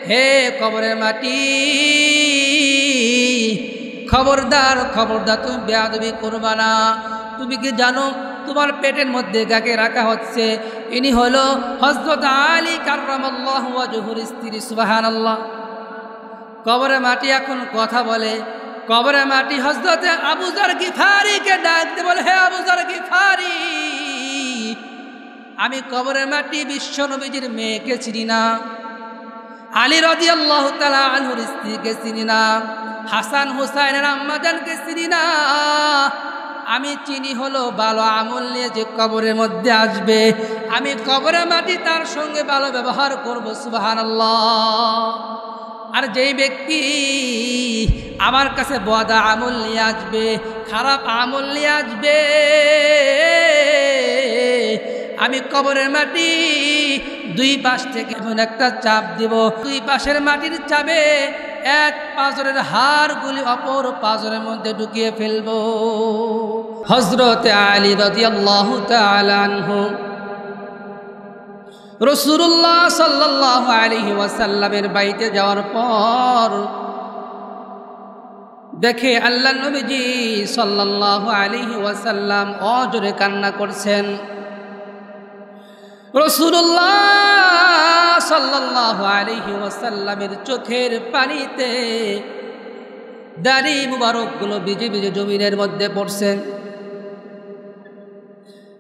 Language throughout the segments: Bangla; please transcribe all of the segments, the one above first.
হে কবরের মাটি, খবরদার খবরদার, তুমি বেয়াদবি করবা না। তুমি কি জানো তোমার পেটের মধ্যে কাকে রাখা হচ্ছে? ইনি হলো হযরত আলী কাররামাল্লাহু ওয়াজহুর স্ত্রী। সুবহানাল্লাহ। কবরের মাটি এখন কথা বলে। কবরের মাটি হযরত আবু যর গিফারিকে ডাকতে বলে, হে আবু যর গিফারি, আমি কবরের মাটি বিশ্ব নবীজির মেয়েকে চিনি না, আলী রাদিয়াল্লাহু তাআলা আনহুর স্ত্রীকে চিনি না, হাসান হুসাইনের আম্মাজানকে চিনি না। আমি চিনি হলো ভালো আমল নিয়ে যে কবরের মধ্যে আসবে, আমি কবরের মাটি তার সঙ্গে ভালো ব্যবহার করব। সুবহানাল্লাহ। আর যেই ব্যক্তি আমার কাছে বদা আমল নিয়ে আসবে, খারাপ আমল নিয়ে আসবে, আমি কবরের মাটি দুই পাশ থেকে এমন একটা চাপ দিব, দুই পাশের মাটির চাপে এক পাঁজরের হাড়গুলি অপর পাঁজরের মধ্যে ঢুকিয়ে ফেলব। হযরত আলী রাদিয়াল্লাহু তাআলা আনহু রাসূলুল্লাহ সাল্লাল্লাহু আলাইহি ওয়াসাল্লামের বাড়িতে যাওয়ার পর দেখে আল্লাহ নবীজি সাল্লাল্লাহু আলাইহি ওয়াসাল্লাম অজরে কান্না করছেন। রাসূলুল্লাহ সাল্লাল্লাহু আলাইহি ওয়াসাল্লামের চোখের পানিতে দাড়ি মুবারকগুলো ভিজে ভিজে জমিনের মধ্যে পড়ছে।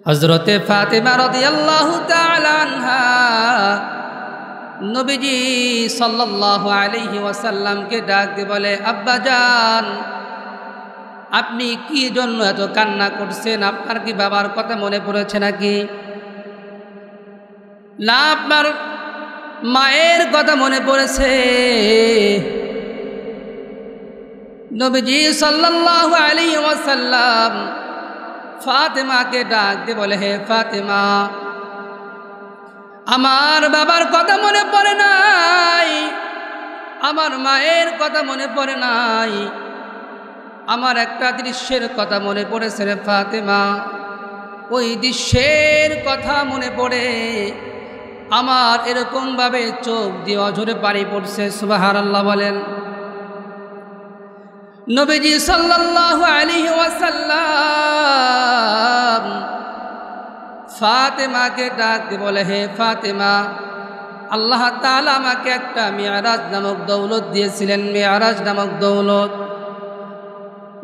হযরতে ফাতেমা রাদিয়াল্লাহু তাআলা আনহা নবীজি সাল্লাল্লাহু আলাইহি ওয়াসাল্লামকে ডাক দিয়ে বলে, আব্বাজান, আপনি কি জন্য এত কান্না করছেন? আপনার কি বাবার কথা মনে পড়েছে নাকি? না, আপনার মায়ের কথা মনে পড়েছে। নবীজি সাল্লাল্লাহু আলাইহি ওয়াসাল্লাম ফাতেমাকে ডাক দিয়ে বলে, হে ফাতেমা, আমার বাবার কথা মনে পড়ে নাই, আমার মায়ের কথা মনে পড়ে নাই, আমার একটা দৃশ্যের কথা মনে পড়েছে রে ফাতেমা। ওই দৃশ্যের কথা মনে পড়ে আমার এরকমভাবে চোখ দিয়ে অঝরে পানি পড়ছে। সুবহানাল্লাহ বলেন। নবীজি সাল্লাল্লাহু আলাইহি ওয়াসাল্লাম ফাতেমাকে ডাক দিয়ে বলে, হে ফাতেমা, আল্লাহ তাআলা আমাকে একটা মিরাজ নামক দৌলত দিয়েছিলেন। মিরাজ নামক দৌলত,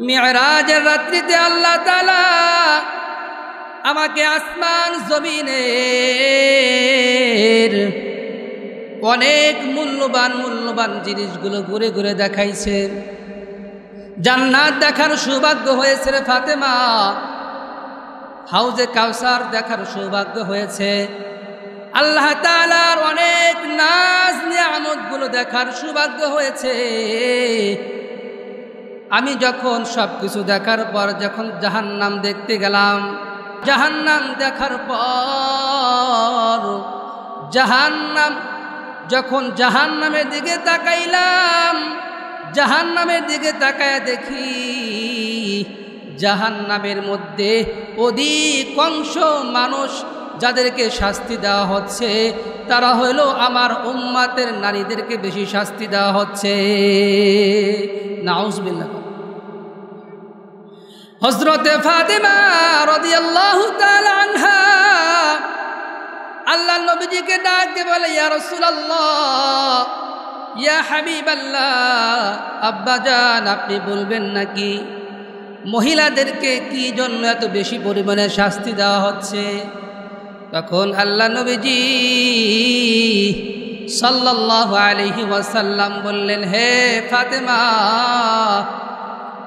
মিরাজের রাত্রিতে আল্লাহ তাআলা আমাকে আসমান জমিনের অনেক মূল্যবান মূল্যবান জিনিসগুলো ঘুরে ঘুরে দেখাইছে। জান্নাত দেখার সৌভাগ্য হয়েছে রে ফাতেমা, হাউজে কাউসার দেখার সৌভাগ্য হয়েছে, আল্লাহ তাআলার অনেক নাজ নিয়ামতগুলো দেখার সৌভাগ্য হয়েছে। আমি যখন সব কিছু দেখার পর যখন জাহান্নাম দেখতে গেলাম, জাহান্নাম দেখার পর যখন জাহান্নামের দিকে তাকাইলাম, জাহান্নামের দিকে তাকায় দেখি জাহান্নামের মধ্যে অধিকাংশ মানুষ যাদেরকে শাস্তি দেওয়া হচ্ছে তারা হলো আমার উম্মতের নারীদেরকে বেশি শাস্তি দেওয়া হচ্ছে। নাউজুবিল্লাহ। হযরতে ফাতেমা রাদিয়াল্লাহু তাআলা আনহা আল্লাহ নবীজিকে ডাক দিয়ে বলে, ইয়া রাসূলুল্লাহ, ইয়া হাবিবাল্লাহ, আব্বাজান, আপনি বলবেন নাকি মহিলাদেরকে কি জন্য এত বেশি পরিমাণে শাস্তি দেওয়া হচ্ছে? তখন আল্লাহ নবীজি সাল্লাল্লাহু আলাইহি ওয়াসাল্লাম বললেন, হে ফাতেমা,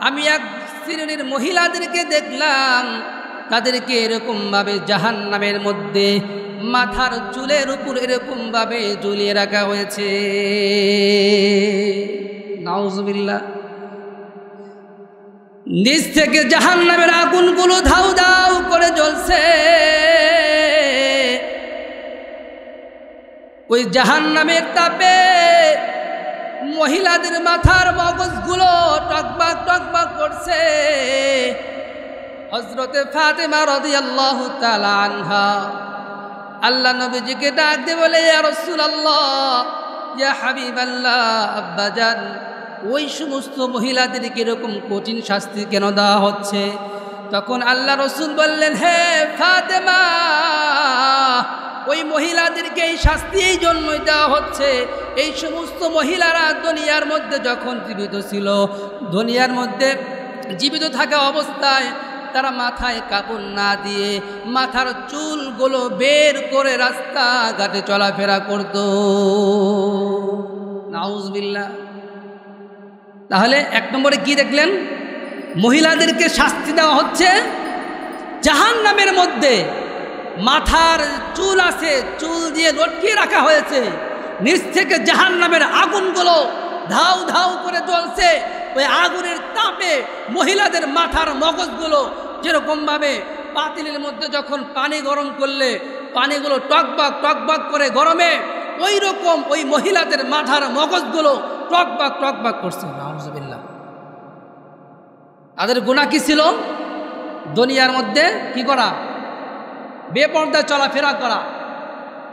আমি এক শ্রেণীর মহিলাদেরকে দেখলাম, তাদেরকে এরকমভাবে জাহান্নামের মধ্যে মাথার চুলের উপর এরকমভাবে ঝুলিয়ে রাখা হয়েছে। নাউজুবিল্লাহ। নিচ থেকে জাহান্নামের আগুনগুলো ধাউ ধাউ করে জ্বলছে। ওই জাহান্নামের তাপে মহিলাদের মাথার মগজগুলো টকবাক টকবাক করছে। হযরতে ফাতেমা রাদিয়াল্লাহু তাআলা আনহা আল্লাহ নবীজিকে ডাক দিয়ে বলে, ইয়া রাসূলুল্লাহ, ইয়া হাবিবাল্লাহ, আব্বাজান, ওই সমস্ত মহিলাদেরকে এরকম কঠিন শাস্তি কেন দেওয়া হচ্ছে? তখন আল্লাহ রসুল বললেন, হে ফাতেমা, ওই মহিলাদেরকে এই শাস্তি এই জন্যই দেওয়া হচ্ছে, এই সমস্ত মহিলারা দুনিয়ার মধ্যে যখন জীবিত ছিল, দুনিয়ার মধ্যে জীবিত থাকা অবস্থায় তারা মাথায় কাপড় না দিয়ে মাথার চুলগুলো বের করে রাস্তাঘাটে চলাফেরা করত। নাউজুবিল্লাহ। তাহলে এক নম্বরে কি দেখলেন? মহিলাদেরকে শাস্তি দেওয়া হচ্ছে জাহান্নামের মধ্যে। মাথার চুল আছে, চুল দিয়ে লটকিয়ে রাখা হয়েছে, নিচ থেকে জাহান্নামের আগুনগুলো ধাউ ধাউ করে জ্বলছে। ওই আগুনের তাপে মহিলাদের মাথার মগজগুলো যেরকমভাবে পাতিলের মধ্যে যখন পানি গরম করলে পানিগুলো টকবাক টকবাক করে গরমে, ওই রকম ওই মহিলাদের মাথার মগজগুলো টকবাক টকবাক করছে। নাউজুবিল্লাহ। তাদের গুনাহ কি ছিল? দুনিয়ার মধ্যে কি করা? বেপর্দায় চলাফেরা করা।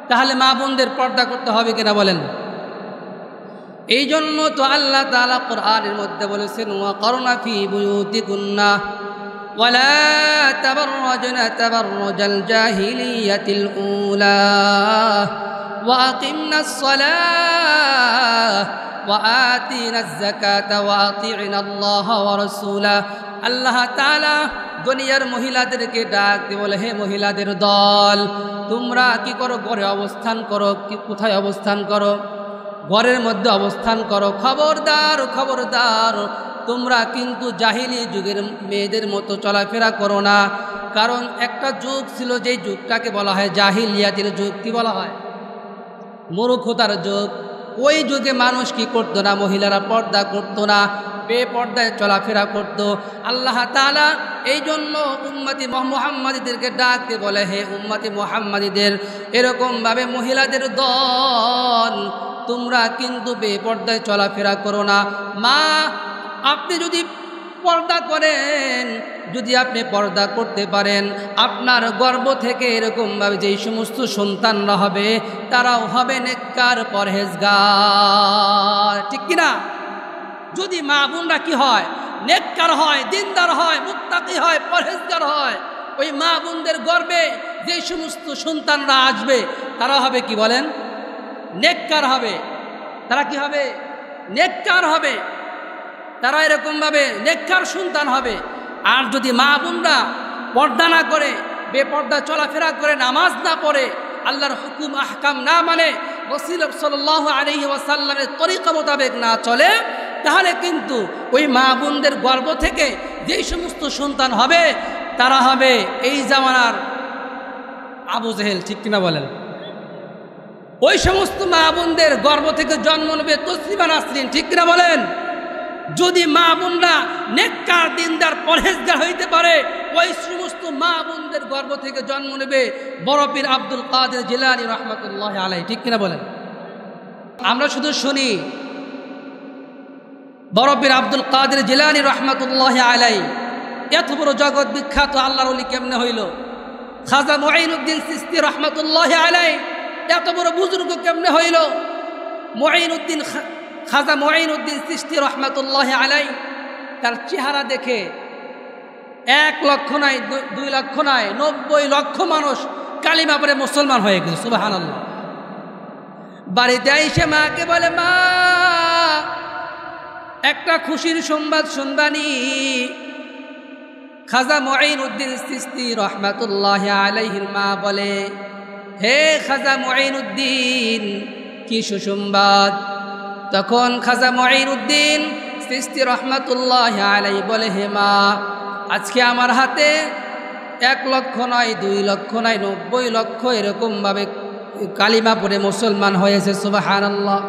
তাহলে মা বোনদের পর্দা করতে হবে কিনা বলেন? এই জন্য তো আল্লাহ তাআলা কোরআনের মধ্যে বলেছেন, ওয়াকরনা ফি বুয়ুতিকুন্না ওয়ালা তাবাররাজনা তাবাররুজাল জাহিলিয়াতিল উলা ওয়া আকিমনাস সালাহ ওয়া আতিনাজ যাকাতা ওয়া আতি'নাল্লাহ ওয়া রাসূলা। আল্লাহ তাআলা দুনিয়ার মহিলাদেরকে ডাক দিয়ে বলে, হে মহিলাদের দল, তোমরা কি করো? ঘরে অবস্থান করো। কোথায় অবস্থান করো? ঘরের মধ্যে অবস্থান করো। খবরদার খবরদার, তোমরা কিন্তু জাহিলি যুগের মেয়েদের মতো চলাফেরা করো না। কারণ একটা যুগ ছিল, যেই যুগটাকে বলা হয় জাহিলিয়াতের যুগ। কি বলা হয়? মূর্খতার যুগ। ওই যুগে মানুষ কি করতো না? মহিলারা পর্দা করতো না, বেপর্দায় চলাফেরা করত। আল্লাহ তাআলা এই জন্য উম্মতি মুহাম্মাদীদেরকে ডাকতে বলে, হে উম্মতি মুহাম্মাদীদের, এরকমভাবে মহিলাদের দল, তোমরা কিন্তু বেপর্দায় চলাফেরা করো না। মা, আপনি যদি পর্দা করেন, যদি আপনি পর্দা করতে পারেন, আপনার গর্ভ থেকে এরকমভাবে যেই সমস্ত সন্তানরা হবে, তারাও হবে নেককার, পরহেজগার। ঠিক কিনা? যদি মা বোনরা কি হয়? নেককার হয়, দিনদার হয়, মুত্তাকি হয়, পরহেজগার হয়, ওই মা বোনদের গর্ভে যে সমস্ত সন্তানরা আসবে, তারা হবে কি বলেন? নেককার হবে। তারা কি হবে? নেককার হবে। তারা এরকমভাবে নেককার সন্তান হবে। আর যদি মা বোনরা পর্দা না করে, বেপর্দা চলাফেরা করে, নামাজ না পড়ে, আল্লাহর হুকুম আহকাম না মানে, রাসূল সাল্লাল্লাহু আলাইহি ওয়াসাল্লামের তরিকা মোতাবেক না চলে, তাহলে কিন্তু ওই মা বোনদের গর্ভ থেকে যেই সমস্ত সন্তান হবে, তারা হবে এই জামানার আবু জেহেল। ঠিক কিনা বলেন? ওই সমস্ত মা বোনদের গর্ভ থেকে জন্ম নেবে তসলিমা নাসরিন। ঠিক কিনা বলেন? যদি মা বোনরা নেককার, দিনদার, পরহেজগার হইতে পারে, ওই সমস্ত মা বোনদের গর্ভ থেকে জন্ম নেবে বড় পীর আব্দুল কাদের জিলানী রাহমাতুল্লাহি আলাইহি। ঠিক কিনা বলেন? আমরা শুধু শুনি বড় পীর আব্দুল কাদের জিলানী রাহমাতুল্লাহি আলাইহি এত বড় জগৎ বিখ্যাত আল্লাহর ওলি কেমনে হইল? খাজা মুঈনুদ্দিন চিশতি রাহমাতুল্লাহি আলাইহি এত বড় বুজুর্গ কেমনে হইল? খাজা মুঈনুদ্দিন চিশতি রাহমাতুল্লাহি আলাইহি তার চেহারা দেখে 1 লক্ষ নয়, 2 লক্ষ নয়, 90 লক্ষ মানুষ কালিমা পড়ে মুসলমান হয়ে গেছে। সুবহানাল্লাহ। বাড়িতে এসে মাকে বলে, মা, একটা খুশির সংবাদ শুনবানি। খাজা মুঈনুদ্দিন চিশতি রাহমাতুল্লাহি আলাইহির মা বলে, হে খাজা মুঈনুদ্দিন, কি সুসংবাদ? তখন খাজা মুঈনুদ্দিন চিশতি রাহমাতুল্লাহি আলাইহি বলে, হে মা, আজকে আমার হাতে 1 লক্ষ নয়, 2 লক্ষ নয়, 90 লক্ষ এরকমভাবে কালিমা পড়ে মুসলমান হয়েছে। সুবহানাল্লাহ।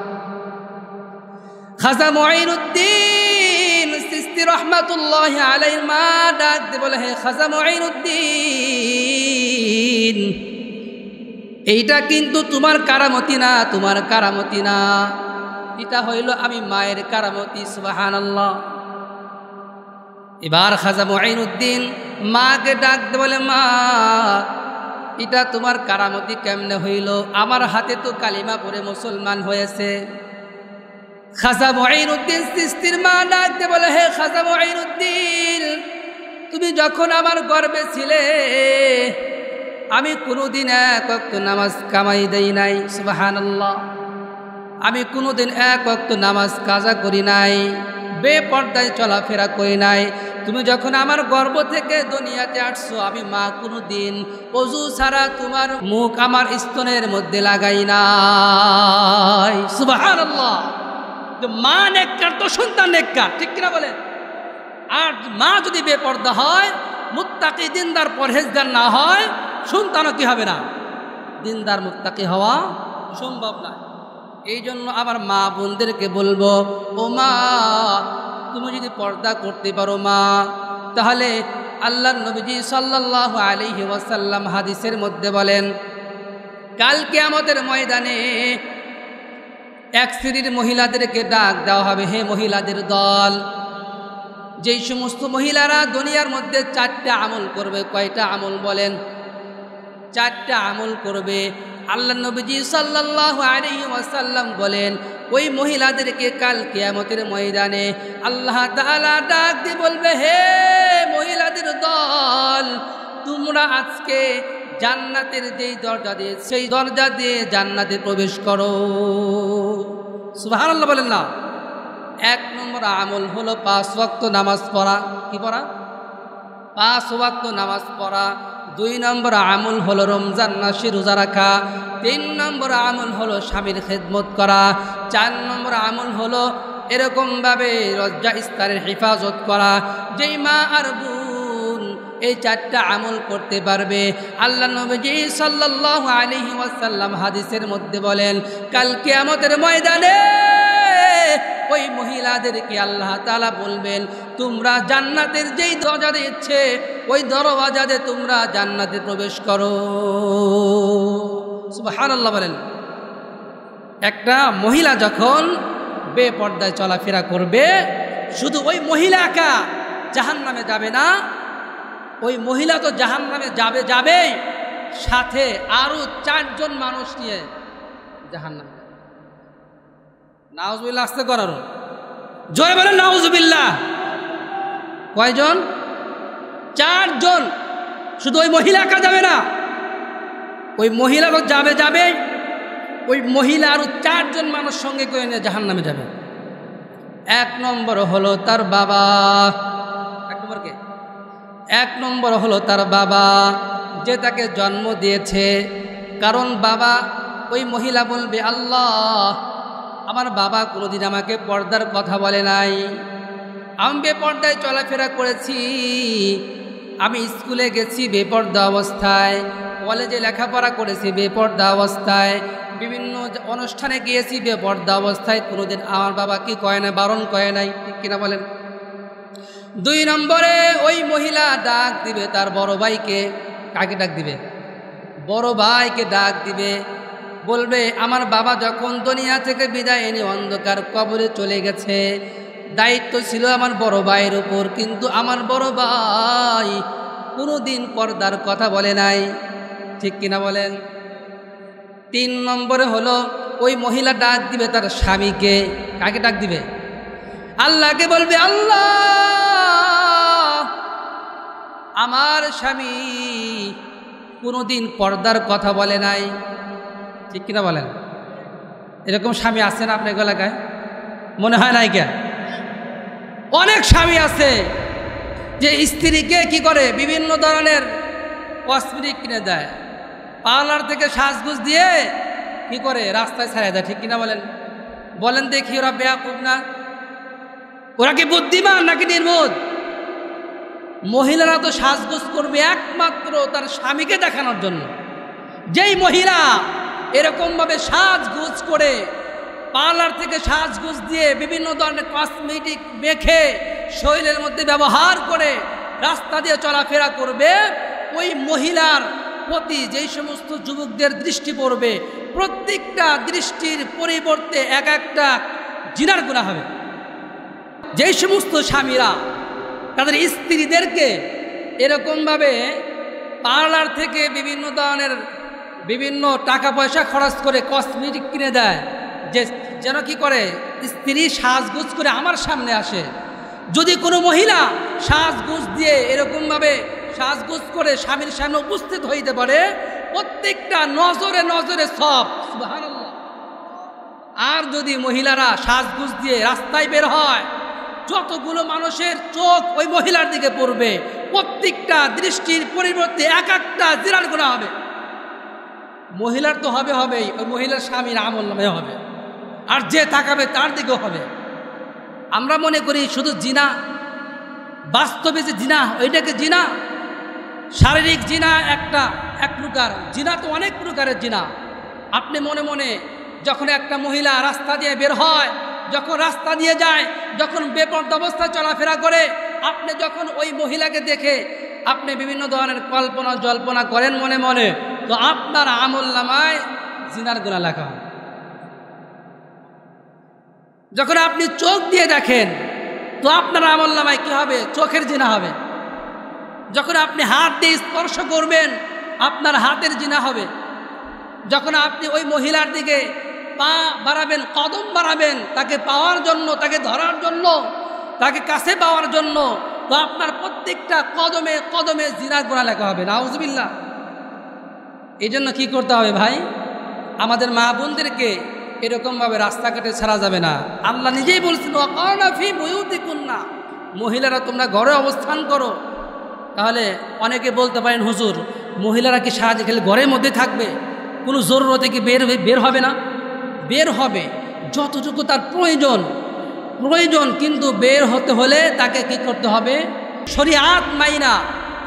খাজা মুঈনুদ্দিন চিশতি রাহমাতুল্লাহি আলাইহির মা ডাক দিয়ে বলে, হে খাজা মুঈনুদ্দিন, এইটা কিন্তু তোমার কারামতি না, তোমার কারামতি না, এটা হইল আমি মায়ের কারামতি। সুবহানাল্লাহ। এবার খাজা মুঈনুদ্দিন মাকে ডাক দিয়ে বলে, মা, এটা তোমার কারামতি কেমনে হইল? আমার হাতে তো কালিমা পড়ে মুসলমান হয়েছে। খাজা মুঈনুদ্দিন চিশতির মা ডাকতে বলে, হে খাজা মুঈনুদ্দিন, তুমি যখন আমার গর্ভে ছিলে আমি কোনোদিন এক ওয়াক্ত নামাজ কামাই দেই নাই। সুবহানাল্লাহ। আমি কোনোদিন এক ওয়াক্ত নামাজ কাজা করি নাই, বেপর্দায় চলাফেরা করি নাই। তুমি যখন আমার গর্ভ থেকে দুনিয়াতে আসছো, আমি মা কোনোদিন ওযু ছাড়া তোমার মুখ আমার স্তনের মধ্যে লাগাই নাই। সুবহানাল্লাহ। তো মা নেককার তো সন্তান নেককার, ঠিক কিনা বলেন? আর মা যদি বেপর্দা হয়, মুত্তাকি দিনদার পরহেজগার না হয়, সন্তানও কি হবে না? দিনদার মুত্তাকি হওয়া সম্ভব না। এই জন্য আবার মা বোনদেরকে বলবো, ও মা, তুমি যদি পর্দা করতে পারো মা, তাহলে আল্লাহর নবীজি সাল্লাল্লাহু আলাইহি ওয়াসাল্লাম হাদিসের মধ্যে বলেন, কাল কিয়ামতের ময়দানে এক শ্রেণীর মহিলাদেরকে ডাক দেওয়া হবে, হে মহিলাদের দল, যেই সমস্ত মহিলারা দুনিয়ার মধ্যে 4টা আমল করবে। কয়টা আমল বলেন? 4টা আমল করবে। আল্লাহ নবীজি সাল্লাল্লাহু আলাইহি ওয়াসাল্লাম বলেন, ওই মহিলাদেরকে কাল কিয়ামতের ময়দানে আল্লাহ তাআলা ডাক দিয়ে বলবে, হে মহিলাদের দল, তোমরা আজকে জান্নাতের যেই দরজা দিয়ে, সেই দরজা দিয়ে জান্নাতে প্রবেশ করো। সুবহানাল্লাহ বলেন না? 1 নম্বর আমল হলো 5 ওয়াক্ত নামাজ পড়া। কি পড়া? 5 ওয়াক্ত নামাজ পড়া। 2 নম্বর আমল হলো রমজান মাসে রোজা রাখা। 3 নম্বর আমল হলো স্বামীর খেদমত করা। 4 নম্বর আমল হলো এরকমভাবে লজ্জা স্থানের হেফাজত করা। যেই মা আর বোন এই 4টা আমল করতে পারবে, আল্লাহ নবী সাল্লাল্লাহু আলাইহি ওয়াসাল্লাম হাদিসের মধ্যে বলেন, কাল কিয়ামতের ময়দানে ওই মহিলাদেরকে আল্লাহ তাআলা বলবেন, তোমরা জান্নাতের যেই দরজা দিচ্ছে ওই দরওয়াজা দিয়ে তোমরা জান্নাতে প্রবেশ করো। সুবহানাল্লাহ বলেন। একটা মহিলা যখন বেপর্দায় চলাফেরা করবে, শুধু ওই মহিলা একা জাহান্নামে যাবে না, ওই মহিলা তো জাহান্নামে যাবেই, সাথে আরো 4 জন মানুষ নিয়ে জাহান্নামে। নাউজুবিল্লাহ। আসতে করার জয় বলেন নাউজুবিল্লাহ। কয়জন? 4 জন। শুধু ওই মহিলা একা যাবে না, ওই মহিলা তো যাবে, ওই মহিলা আরো 4 জন মানুষ সঙ্গে করে নিয়ে জাহান্নামে যাবে। 1 নম্বর হলো তার বাবা। 1 নম্বর হলো তার বাবা, যে তাকে জন্ম দিয়েছে। কারণ বাবা, ওই মহিলা বলবে, আল্লাহ, আমার বাবা কোনোদিন আমাকে পর্দার কথা বলে নাই, আমি বেপর্দায় চলাফেরা করেছি, আমি স্কুলে গেছি বেপর্দা অবস্থায়, কলেজে লেখাপড়া করেছি বেপর্দা অবস্থায়, বিভিন্ন অনুষ্ঠানে গিয়েছি বেপর্দা অবস্থায়, কোনোদিন আমার বাবা কি কয় না, বারণ করে নাই, ঠিক কিনা বলেন? 2 নম্বরে ওই মহিলা ডাক দিবে তার বড় ভাইকে। কাকে ডাক দিবে? বড় ভাইকে ডাক দিবে, বলবে, আমার বাবা যখন দুনিয়া থেকে বিদায় নিয়ে অন্ধকার কবরে চলে গেছে, দায়িত্ব ছিল আমার বড় ভাইয়ের উপর, কিন্তু আমার বড় ভাই কোনোদিন পর্দার কথা বলে নাই, ঠিক কিনা বলেন? 3 নম্বরে হলো ওই মহিলা ডাক দিবে তার স্বামীকে। কাকে ডাক দিবে? আল্লাহকে বলবে, আল্লাহ, আমার স্বামী কোনোদিন পর্দার কথা বলে নাই, ঠিক কিনা বলেন? এরকম স্বামী আছে না আপনার এলাকায়? মনে হয় নাই কে? অনেক স্বামী আছে যে স্ত্রীকে কি করে, বিভিন্ন ধরনের কসমেটিক কিনে দেয়, পার্লার থেকে সাজগুজ দিয়ে কি করে রাস্তায় ছাড়িয়ে দেয়, ঠিক কিনা বলেন? বলেন দেখি, ওরা বেয়াকুব না? ওরা কি বুদ্ধিমান নাকি নির্বোধ? মহিলারা তো সাজগোজ করবে একমাত্র তার স্বামীকে দেখানোর জন্য। যেই মহিলা এরকমভাবে সাজগোজ করে, পার্লার থেকে সাজগোজ দিয়ে বিভিন্ন ধরনের কসমেটিক মেখে শরীরের মধ্যে ব্যবহার করে রাস্তা দিয়ে চলাফেরা করবে, ওই মহিলার প্রতি যেই সমস্ত যুবকদের দৃষ্টি পড়বে, প্রত্যেকটা দৃষ্টির পরিবর্তে এক একটা জিনার গুনাহ হবে। যেই সমস্ত স্বামীরা তাদের স্ত্রীদেরকে এরকমভাবে পার্লার থেকে বিভিন্ন ধরনের বিভিন্ন টাকা পয়সা খরচ করে কসমেটিক কিনে দেয়, যে যেন কি করে স্ত্রী সাজগোজ করে আমার সামনে আসে। যদি কোনো মহিলা সাজগোজ দিয়ে এরকমভাবে সাজগোজ করে স্বামীর সামনে উপস্থিত হইতে পারে, প্রত্যেকটা নজরে নজরে সব, সুবহানাল্লাহ। আর যদি মহিলারা সাজগোজ দিয়ে রাস্তায় বের হয়, যতগুলো মানুষের চোখ ওই মহিলার দিকে পড়বে, প্রত্যেকটা দৃষ্টির পরিবর্তে এক একটা জিনার গুনাহ হবে। মহিলার তো হবেই, ওই মহিলার স্বামীর আমলনামে হবে, আর যে তাকাবে তার দিকেও হবে। আমরা মনে করি শুধু জিনা, বাস্তবে যে জিনা ওইটাকে জিনা, শারীরিক জিনা এক প্রকার, জিনা তো অনেক প্রকারের জিনা। আপনি মনে মনে যখন একটা মহিলা রাস্তা দিয়ে বের হয়, যখন রাস্তা দিয়ে যায়, যখন বেপরদা অবস্থায় চলাফেরা করে, আপনি যখন ওই মহিলাকে দেখে আপনি বিভিন্ন ধরনের কল্পনা জল্পনা করেন মনে মনে, তো আপনার আমলনামায় জিনার গুনাহ লেখা হয়। যখন আপনি চোখ দিয়ে দেখেন, তো আপনার আমলনামায় কি হবে? চোখের জিনা হবে। যখন আপনি হাত দিয়ে স্পর্শ করবেন, আপনার হাতের জিনা হবে। যখন আপনি ওই মহিলার দিকে পা বাড়াবেন, কদম বাড়াবেন, তাকে পাওয়ার জন্য, তাকে ধরার জন্য, তাকে কাছে পাওয়ার জন্য, তো আপনার প্রত্যেকটা কদমে কদমে জিনার গুনাহ লেখা হবে। নাউজুবিল্লাহ। এই জন্য কী করতে হবে ভাই? আমাদের মা বোনদেরকে এরকমভাবে রাস্তাঘাটে ছাড়া যাবে না। আল্লাহ নিজেই বলছেন, ওয়াকারনা ফি বুয়ুতিকুন্না, মহিলারা তোমরা ঘরে অবস্থান করো। তাহলে অনেকে বলতে পারেন, হুজুর মহিলারা কি সারাদিন খেলে ঘরের মধ্যে থাকবে? কোনো জরুরতে কি বের হবে না? বের হবে, যতটুকু তার প্রয়োজন, কিন্তু বের হতে হলে তাকে কি করতে হবে? শরিয়াত মাইনা,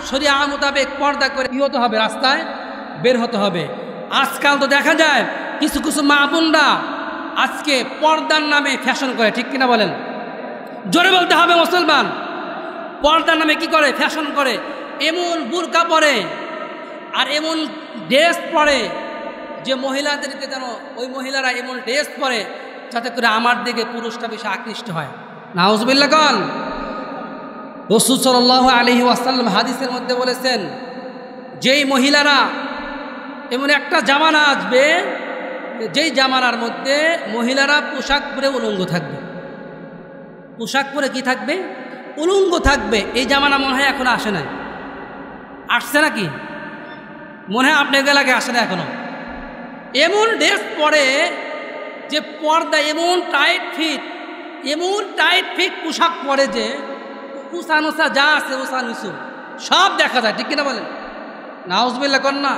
শরিয়া মোতাবেক পর্দা করে কি হতে হবে? রাস্তায় বের হতে হবে। আজকাল তো দেখা যায় কিছু কিছু মা বোনরা আজকে পর্দার নামে ফ্যাশন করে, ঠিক কিনা বলেন? জোরে বলতে হবে মুসলমান। পর্দার নামে কি করে? ফ্যাশন করে। এমন বুরকা পরে আর এমন ড্রেস পরে যে মহিলাদেরকে যেন ওই মহিলারা এমন ড্রেস পরে যাতে করে আমার দিকে পুরুষটা বেশি আকৃষ্ট হয়। নাউজুবিল্লাহ। কন রাসূল সাল্লাল্লাহু আলাইহি ওয়াসাল্লাম হাদিসের মধ্যে বলেছেন, যেই মহিলারা, এমন একটা জামানা আসবে যেই জামানার মধ্যে মহিলারা পোশাক পরে উলঙ্গ থাকবে। পোশাক পরে কি থাকবে? উলঙ্গ থাকবে। এই জামানা মনে হয় এখন আসে নাই। আসছে নাকি? মনে হয় আপনার এলাকে আসে না এখনো। এমন ড্রেস পরে যে পর্দা, এমন টাইট ফিট পোশাক পরে যে উষা যা আছে উষা নিচু সব দেখা যায়, ঠিক কিনা বলেন? নাউজুবিল্লাহ। কন্যা,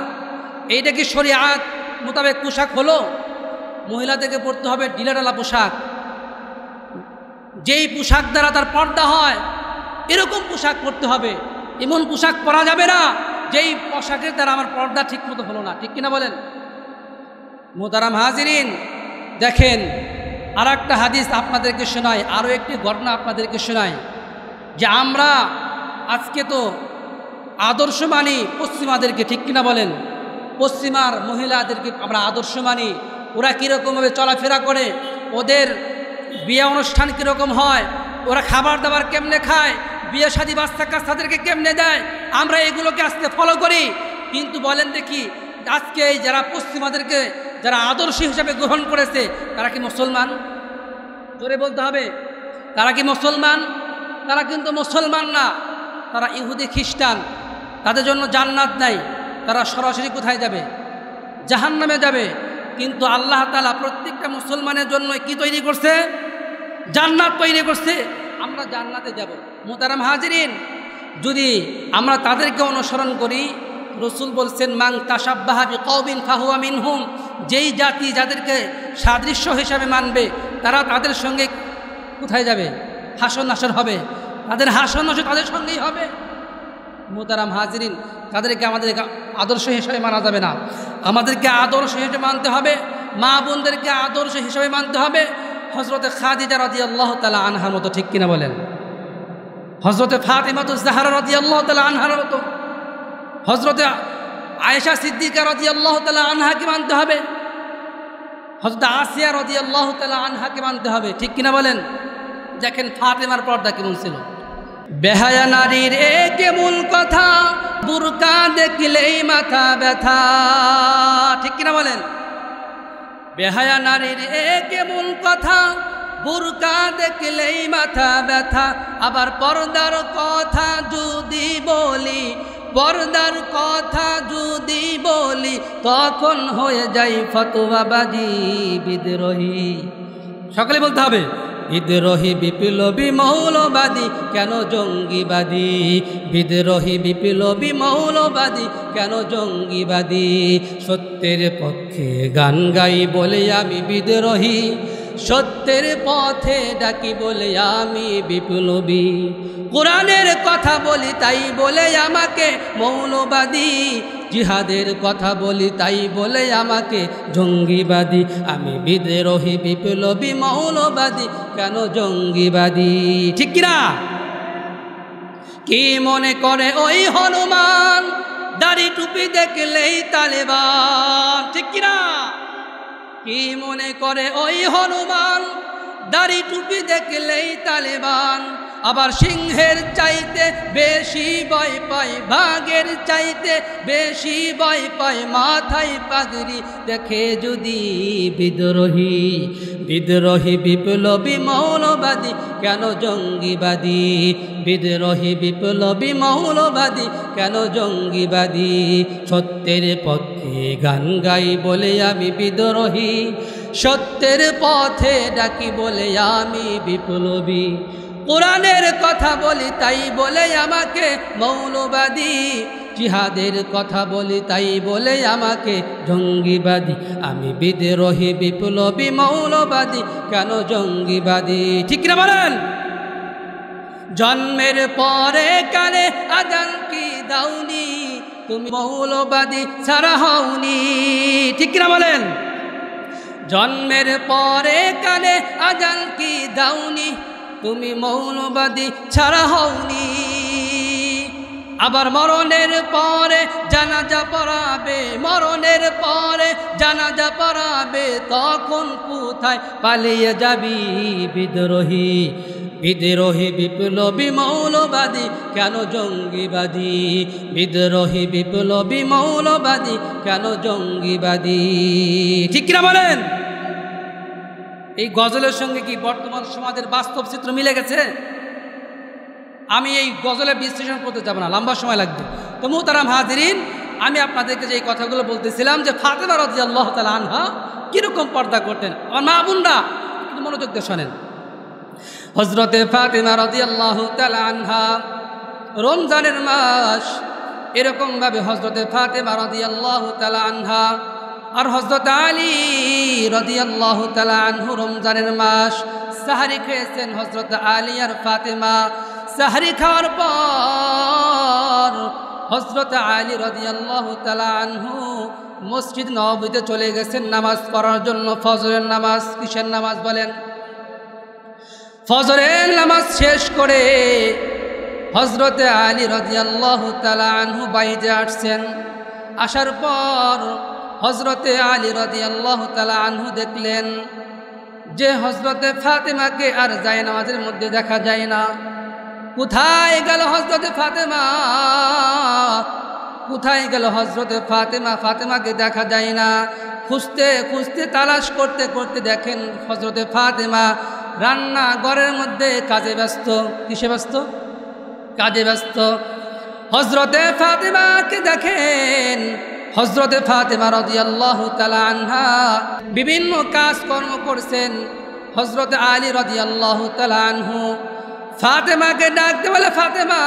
এইটা কি শরিয়াত মোতাবেক পোশাক হলো? মহিলাদেরকে পরতে হবে ঢিলাঢালা পোশাক, যেই পোশাক দ্বারা তার পর্দা হয় এরকম পোশাক পরতে হবে। এমন পোশাক পরা যাবে না যেই পোশাকের দ্বারা আমার পর্দা ঠিক মতো হলো না, ঠিক কিনা বলেন? মোহতারাম হাজিরিন, দেখেন আর একটা হাদিস আপনাদেরকে শোনাই, আরও একটি ঘটনা আপনাদেরকে শোনাই, যে আমরা আজকে তো আদর্শ মানি পশ্চিমাদেরকে, ঠিক কিনা বলেন? পশ্চিমার মহিলাদেরকে আমরা আদর্শ মানি। ওরা কীরকমভাবে চলাফেরা করে, ওদের বিয়ে অনুষ্ঠান কীরকম হয়, ওরা খাবার দাবার কেমনে খায়, বিয়ে শাদী বাচ্চা কাচ্চাদেরকে কেমনে দেয়, আমরা এগুলোকে আজকে ফলো করি। কিন্তু বলেন দেখি, আজকে এই যারা পশ্চিমাদেরকে যারা আদর্শ হিসাবে গ্রহণ করেছে, তারা কি মুসলমান? জোরে বলতে হবে, তারা কি মুসলমান? তারা কিন্তু মুসলমান না, তারা ইহুদি খ্রিস্টান। তাদের জন্য জান্নাত নাই, তারা সরাসরি কোথায় যাবে? জাহান্নামে যাবে। কিন্তু আল্লাহ তাআলা প্রত্যেকটা মুসলমানের জন্য কি তৈরি করছে? জান্নাত তৈরি করছে। আমরা জান্নাতে যাব। মুহতারাম হাজিরিন, যদি আমরা তাদেরকে অনুসরণ করি, রসুল বলছেন, মান তাশাব্বাহা বিকওমিন ফাহুয়া মিনহুম, যেই জাতি যাদেরকে সাদৃশ্য হিসাবে মানবে তারা তাদের সঙ্গে কোথায় যাবে? হাসর নাসর হবে, তাদের হাসর নাসর তাদের সঙ্গেই হবে। মুহতারাম হাজিরিন, তাদেরকে আমাদেরকে আদর্শ হিসাবে মানা যাবে না, আমাদেরকে আদর্শ হিসেবে মানতে হবে। মা বোনদেরকে আদর্শ হিসাবে মানতে হবে। হযরতে খাদিজা রাদিয়াল্লাহু তাআলা আনহার মতো, ঠিক কিনা বলেন? হযরতে ফাতিমাতুজ জাহরা রাদিয়াল্লাহু তাআলা আনহার মতো, হযরতে আয়েশা সিদ্দিকা রাদিয়াল্লাহু তাআলা আনহাকে মানতে হবে, হযরতে আসিয়া রাদিয়াল্লাহু তাআলা আনহাকে মানতে হবে, ঠিক কিনা বলেন? দেখেন ফাতিমার পর্দা কেমন ছিল, বেহায়া নারীর এ কেমন কথা, বুরকা দেখলেই মাথা ব্যথা। ঠিক কিনা বলেন? বেহায়া নারীর এ কেমন কথা, বুরকা দেখলেই মাথা ব্যথা। আবার পর্দার কথা যদি বলি, পর্দার কথা যদি বলি, তখন হয়ে যাই ফতোয়াবাজি বিদ্রোহী। সকলে বলতে হবে, বিদ্রোহী বিপ্লবী মৌলবাদী কেন জঙ্গিবাদী, বিদ্রোহী বিপ্লবী মৌলবাদী কেন জঙ্গিবাদী। সত্যের পক্ষে গান গাই বলে আমি বিদ্রোহী, সত্যের পথে ডাকি বলে আমি বিপ্লবী। কোরআনের কথা বলি তাই বলে আমাকে মৌলবাদী, জিহাদের কথা বলি তাই বলে আমাকে জঙ্গিবাদী। আমি বিদ্রোহী বিপ্লবী মৌলবাদী কেন জঙ্গিবাদী। ঠিক কিনা? কি মনে করে ওই হনুমান, দাড়ি টুপি দেখলেই তালেবান। ঠিক কিনা? কি মনে করে ওই হনুমান, দাড়ি টুপি দেখলেই তালেবান। আবার সিংহের চাইতে বেশি ভয় পায়, বাঘের চাইতে বেশি ভয় পায় মাথায় পাগড়ি দেখে যদি বিদ্রোহী। বিদ্রোহী বিপ্লবী মৌলবাদী কেন জঙ্গিবাদী, বিদ্রোহী বিপ্লবী মৌলবাদী কেন জঙ্গিবাদী। সত্যের পক্ষে গান গাই বলে আমি বিদ্রোহী, সত্যের পথে ডাকি বলে আমি বিপ্লবী। কোরআনের কথা বলি তাই বলে আমাকে মৌলবাদী, জিহাদের কথা বলি তাই বলে আমাকে জঙ্গিবাদী। আমি বিদ্রোহী বিপ্লবী মৌলবাদী কেন জঙ্গিবাদী। ঠিক না বলেন? জন্মের পরে কানে আজান কি দাওনি, তুমি মৌলবাদী ছাড়া হওনি। ঠিক না বলেন? জন্মের পরে কানে আজান কি দাওনি, তুমি মৌলবাদী ছাড়া হওনি। আবার মরণের পরে জানাজা পড়াবে, মরণের পরে জানাজা পড়াবে, তখন কোথায় পালিয়ে যাবি বিদ্রোহী। বিদ্রোহী বিপ্লবী মৌলবাদী কেন জঙ্গিবাদী, বিদ্রোহী বিপ্লবী মৌলবাদী কেন জঙ্গিবাদী। ঠিক কিনা বলেন? এই গজলের সঙ্গে কি বর্তমান সমাজের বাস্তব চিত্র মিলে গেছে? আমি এই গজলের বিশ্লেষণ করতে যাব না, লম্বা সময় লাগবে। তো মুহতারাম হাজিরিন, আমি আপনাদেরকে যে এই কথাগুলো বলতেছিলাম যে ফাতেমা রাদিয়াল্লাহু তাআলা আনহা কীরকম পর্দা করতেন, আমার মা বোনরা কিন্তু মনোযোগ দিয়ে শোনেন। হযরতে ফাতেমা রাদিয়াল্লাহু তাআলা আনহা রমজানের মাস, এরকমভাবে হযরতে ফাতেমা রাদিয়াল্লাহু তাআলা আনহা আর হযরত আলী রাদিয়াল্লাহু তাআলা আনহু রমজানের মাস সাহরি খেয়েছেন। হযরত আলী আর ফাতেমা সাহরি খাওয়ার পর হযরত আলী রাদিয়াল্লাহু তাআলা আনহু মসজিদ নববীতে চলে গেছেন নামাজ পড়ার জন্য। ফজরের নামাজ, কিসের নামাজ বলেন? ফজরের নামাজ শেষ করে হযরত আলী রাদিয়াল্লাহু তাআলা আনহু বাইরে আসছেন। আসার পর হযরতে আলী রাদিয়াল্লাহু তাআলা আনহু দেখলেন যে হযরতে ফাতেমাকে আর জায়নামাজের মধ্যে দেখা যায় না। কোথায় গেল হযরতে ফাতেমা? কোথায় গেল হযরতে ফাতেমা? ফাতেমাকে দেখা যায় না। খুঁজতে খুঁজতে তালাশ করতে করতে দেখেন হযরতে ফাতেমা রান্না ঘরের মধ্যে কাজে ব্যস্ত। কিসে ব্যস্ত? কাজে ব্যস্ত। হযরতে ফাতেমাকে দেখেন, হযরতে ফাতেমা রাদিয়াল্লাহু তাআলা আনহা বিভিন্ন কাজকর্ম করছেন। হযরতে আলী রাদিয়াল্লাহু তাআলা আনহু ফাতেমাকে ডাকতে বলে, ফাতেমা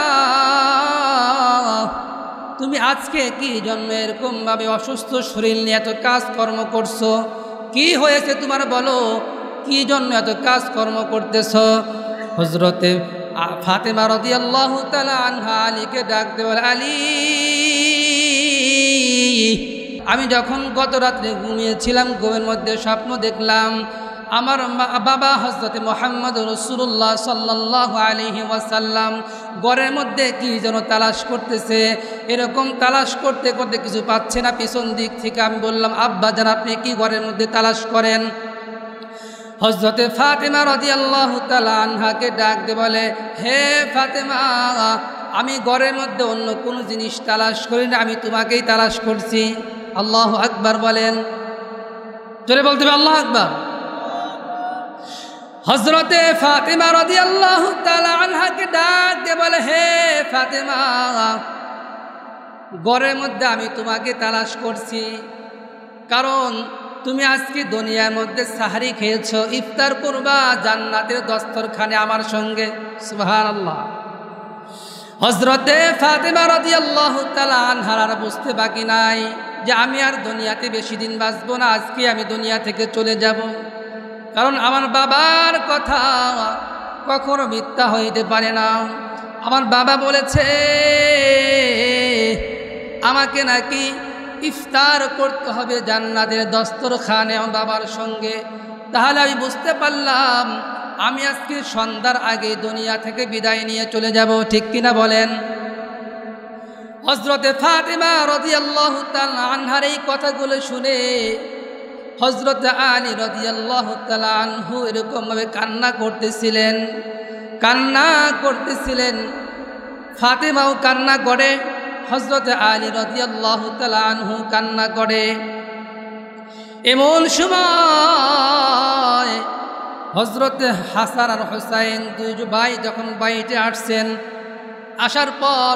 তুমি আজকে কি জন্য এরকমভাবে অসুস্থ শরীর নিয়ে এত কাজকর্ম করছো? কি হয়েছে তোমার বলো, কি জন্য এত কাজকর্ম করতেছ? হযরতে ফাতেমা রাদিয়াল্লাহু তাআলা আনহা আলীকে ডাকতে বলে, আলী আমি যখন গত রাত্রে ঘুমিয়েছিলাম, ঘুমের মধ্যে স্বপ্ন দেখলাম আমার বাবা হযরতে মুহাম্মদ রাসূলুল্লাহ সাল্লাল্লাহু আলাইহি ওয়াসাল্লাম ঘরের মধ্যে কি যেন তালাশ করতেছে। এরকম তালাশ করতে করতে কিছু পাচ্ছে না পিছন দিক থেকে। আমি বললাম, আব্বা জান আপনি কি ঘরের মধ্যে তালাশ করেন? হযরতে ফাতেমা রাদিয়াল্লাহু তাআলা আনহাকে ডাক দিয়ে বলে, হে ফাতেমা, আমি ঘরের মধ্যে অন্য কোনো জিনিস তালাশ করি না, আমি তোমাকেই তালাশ করছি। আল্লাহু আকবার বলেন, জোরে বলতে হবে আল্লাহু আকবার। হযরতে ফাতেমা রাদিয়াল্লাহু তাআলা আনহাকে ডাক দিয়ে বলে, হে ফাতেমা, ঘরের মধ্যে আমি তোমাকে তালাশ করছি, কারণ তুমি আজকে দুনিয়ার মধ্যে সাহরি খেয়েছো, ইফতার করবা জান্নাতের দস্তরখানে আমার সঙ্গে। সুবহানাল্লাহ। হযরতে ফাতেমা রাদিয়াল্লাহু তাআলা আনহার বুঝতে বাকি নাই যে আমি আর দুনিয়াতে বেশি দিন বাঁচবো না, আজকে আমি দুনিয়া থেকে চলে যাব। কারণ আমার বাবার কথা কখনো মিথ্যা হইতে পারে না। আমার বাবা বলেছে আমাকে নাকি ইফতার করতে হবে জান্নাতের দস্তরখানে আমার বাবার সঙ্গে। তাহলে আমি বুঝতে পারলাম আমি আজকে সন্ধ্যার আগে দুনিয়া থেকে বিদায় নিয়ে চলে যাব। ঠিক কিনা বলেন? হযরতে ফাতেমা রাদিয়াল্লাহু তাআলা আনহার এই কথাগুলো শুনে হযরতে আলী রাদিয়াল্লাহু তাআলা আনহু এরকমভাবে কান্না করতেছিলেন। ফাতেমাও কান্না করে, হযরতে আলী রাদিয়াল্লাহু তাআলা আনহু কান্না করে। এমন সময় হযরতে হাসান আর হুসাইন দুই ভাই যখন বাড়িতে আসছেন, আসার পর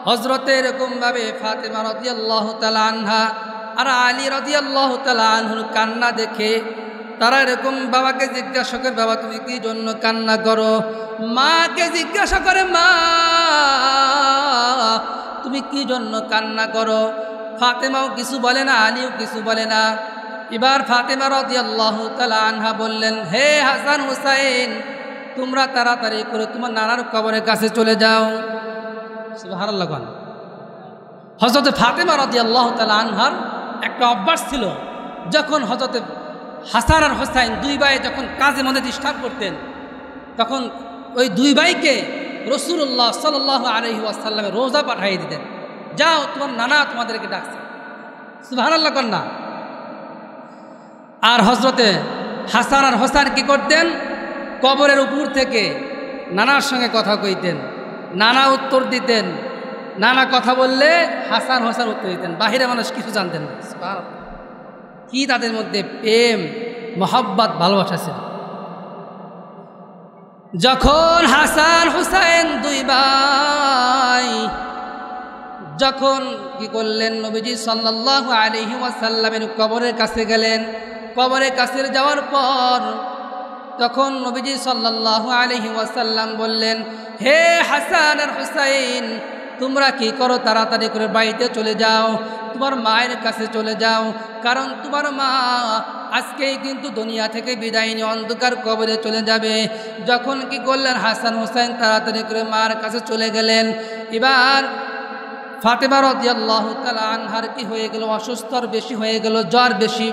হযরতে এরকমভাবে ফাতেমা রাদিয়াল্লাহু তাআলা আনহা আর আলী রাদিয়াল্লাহু তাআলা আনহুর কান্না দেখে তারা এরকম বাবাকে জিজ্ঞাসা করে, বাবা তুমি কি জন্য কান্না করো? মাকে জিজ্ঞাসা করে, মা তুমি কি জন্য কান্না করো? ফাতেমাও কিছু বলে না, আলীও কিছু বলে না। এবার ফাতেমা রাদিয়াল্লাহু তাআলা আনহা বললেন, হে হাসান হুসাইন, তোমরা তাড়াতাড়ি করে তোমার নানার কবরের কাছে চলে যাও। সুবহানাল্লাহ। হযরতে ফাতেমা রাদিয়াল্লাহু তাআলা আনহার একটা অভ্যাস ছিল, যখন হযরতে হাসান আর হুসাইন দুই ভাই যখন কাজে মধ্যে ডিস্টার্ব করতেন, তখন ওই দুই ভাইকে রাসূলুল্লাহ সাল্লাল্লাহু আলাইহি ওয়াসাল্লামের রোজা পাঠিয়ে দিতেন, যাও তোমার নানা তোমাদেরকে ডাকছে। সুবহানাল্লাহ কন্যা। আর হযরতে হাসান আর হুসাইন কি করতেন? কবরের উপর থেকে নানার সঙ্গে কথা কইতেন, নানা উত্তর দিতেন। নানা কথা বললে হাসান হুসাইন উত্তর দিতেন। বাহিরে মানুষ কিছু জানতেন না। সুবহানাল্লাহ। কি তাদের মধ্যে প্রেম, মহব্বত, ভালোবাসা ছিল। যখন হাসান হুসাইন দুই ভাই যখন কি করলেন, নবীজি সাল্লাল্লাহু আলাইহি ওয়াসাল্লামের কবরের কাছে গেলেন। কবরের কাছে যাওয়ার পর তখন নবীজি সাল্লাল্লাহু আলাইহি ওয়াসাল্লাম বললেন, হে হাসান আর হুসাইন, তোমরা কি করো? তাড়াতাড়ি করে বাড়িতে চলে যাও, তোমার মায়ের কাছে চলে যাও, কারণ তোমার মা আজকেই কিন্তু দুনিয়া থেকে বিদায় নিয়ে অন্ধকার কবরে চলে যাবে। যখন কি করলেন, হাসান হুসাইন তাড়াতাড়ি করে মার কাছে চলে গেলেন। এবার ফাতেমা রাদিয়াল্লাহু তাআলা আনহার কি হয়ে গেল? অসুস্থ বেশি হয়ে গেল, জ্বর বেশি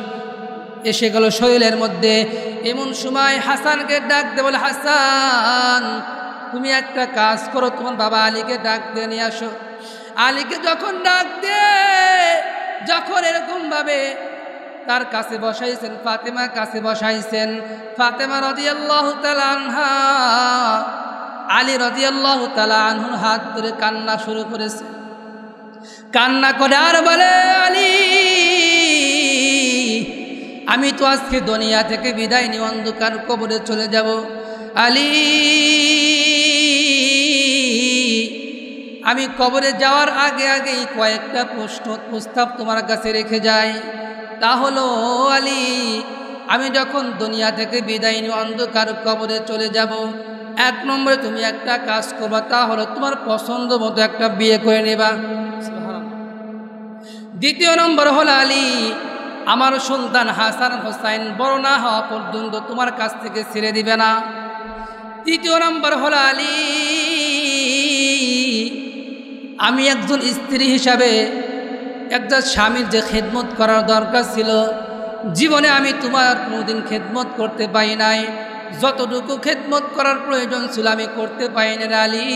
এসে গেল শরীরের মধ্যে। এমন সময় হাসানকে ডাক দে, বলে, হাসান তুমি একটা কাজ করো, তোমার বাবা আলীকে ডাক দিয়ে নিয়ে আসো। আলীকে যখন ডাক দে, যখন এরকমভাবে তার কাছে বসাইছেন, ফাতেমার কাছে বসাইছেন, ফাতেমা রাদিয়াল্লাহু তাআলা আনহা আলী রাদিয়াল্লাহু তাআলা আনহুর হাত ধরে কান্না শুরু করেছে। কান্না করে আর বলে, আলী আমি তো আজকে দুনিয়া থেকে বিদায় নিয়ে অন্ধকার কবরে চলে যাব। আলী আমি কবরে যাওয়ার আগে আগেই কয়েকটা প্রস্তাব তোমার কাছে রেখে যাই। তা হলো, আলী আমি যখন দুনিয়া থেকে বিদায় নিয়ে অন্ধকার কবরে চলে যাব, এক নম্বরে তুমি একটা কাজ করবা, তা হলো তোমার পছন্দ মতো একটা বিয়ে করে নেবা। দ্বিতীয় নম্বর হলো, আলী আমার সন্তান হাসান হুসাইন বড় না হওয়া পর্যন্ত তোমার কাছ থেকে ছেড়ে দিবে না। তৃতীয় নম্বর হলো, আলী আমি একজন স্ত্রী হিসাবে একজন স্বামীর যে খেদমত করার দরকার ছিল, জীবনে আমি তোমার কোনোদিন খেদমত করতে পারি নাই। যতটুকু খেদমত করার প্রয়োজন ছিল আমি করতে পারি না আলী।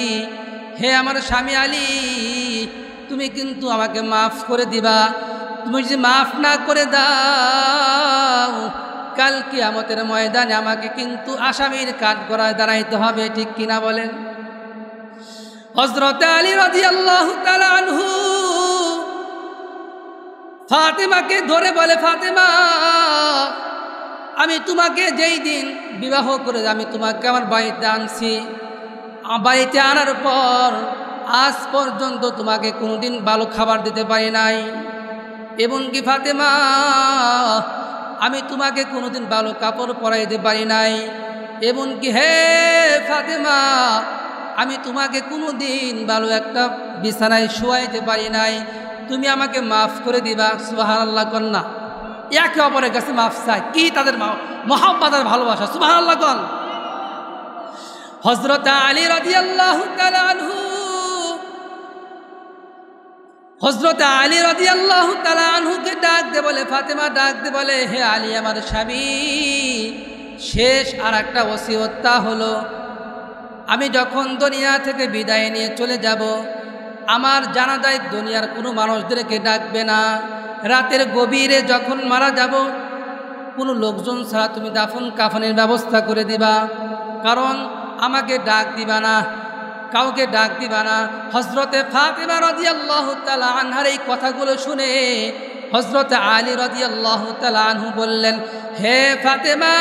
হে আমার স্বামী আলী, তুমি কিন্তু আমাকে মাফ করে দিবা। তুমি যদি মাফ না করে দাও, কাল কিয়ামতের ময়দানে আমাকে কিন্তু আসামির কাঠগড়ায় দাঁড়াইতে হবে, ঠিক কিনা বলেন? হযরত আলী রাদিয়াল্লাহু তাআলা আনহু ফাতেমাকে ধরে বলে, ফাতেমা, আমি তোমাকে যেই দিন বিবাহ করে আমি তোমাকে আমার বাড়িতে আনছি, বাড়িতে আনার পর আজ পর্যন্ত তোমাকে কোনোদিন ভালো খাবার দিতে পারি নাই, এবং কি ফাতেমা, আমি তোমাকে কোনোদিন ভালো কাপড় পরাইতে পারি নাই, এবং কি হে ফাতেমা, আমি তোমাকে কোনোদিন ভালো একটা বিছানায় শোয়াইতে পারি নাই, তুমি আমাকে মাফ করে দিবা। সুবহানাল্লাহ কন্যা, একে অপরের কাছে মাফ চায়, কি তাদের মহব্বত আর ভালোবাসা। সুবহানাল্লাহ কন। হযরত আলী রাদিয়াল্লাহু তাআলা আনহু, হযরত আলী রাদিয়াল্লাহু তাআলা আনহুকে ডাক দে বলে, ফাতেমা ডাক দে বলে, হে আলী আমার স্বামী, শেষ আর একটা ওসিয়ত হলো, আমি যখন দুনিয়া থেকে বিদায় নিয়ে চলে যাব, আমার জানাজায় দুনিয়ার কোনো মানুষদেরকে ডাকবে না, রাতের গভীরে যখন মারা যাব কোনো লোকজন ছাড়া তুমি দাফন কাফনের ব্যবস্থা করে দিবা, কারণ আমাকে ডাক দিবা না, কাউকে ডাক দিবা না। হযরতে ফাতেমা রাদিয়াল্লাহু তাআলা আনহার এই কথাগুলো শুনে হযরতে আলী রাদিয়াল্লাহু তাআলা আনহু বললেন, হে ফাতেমা,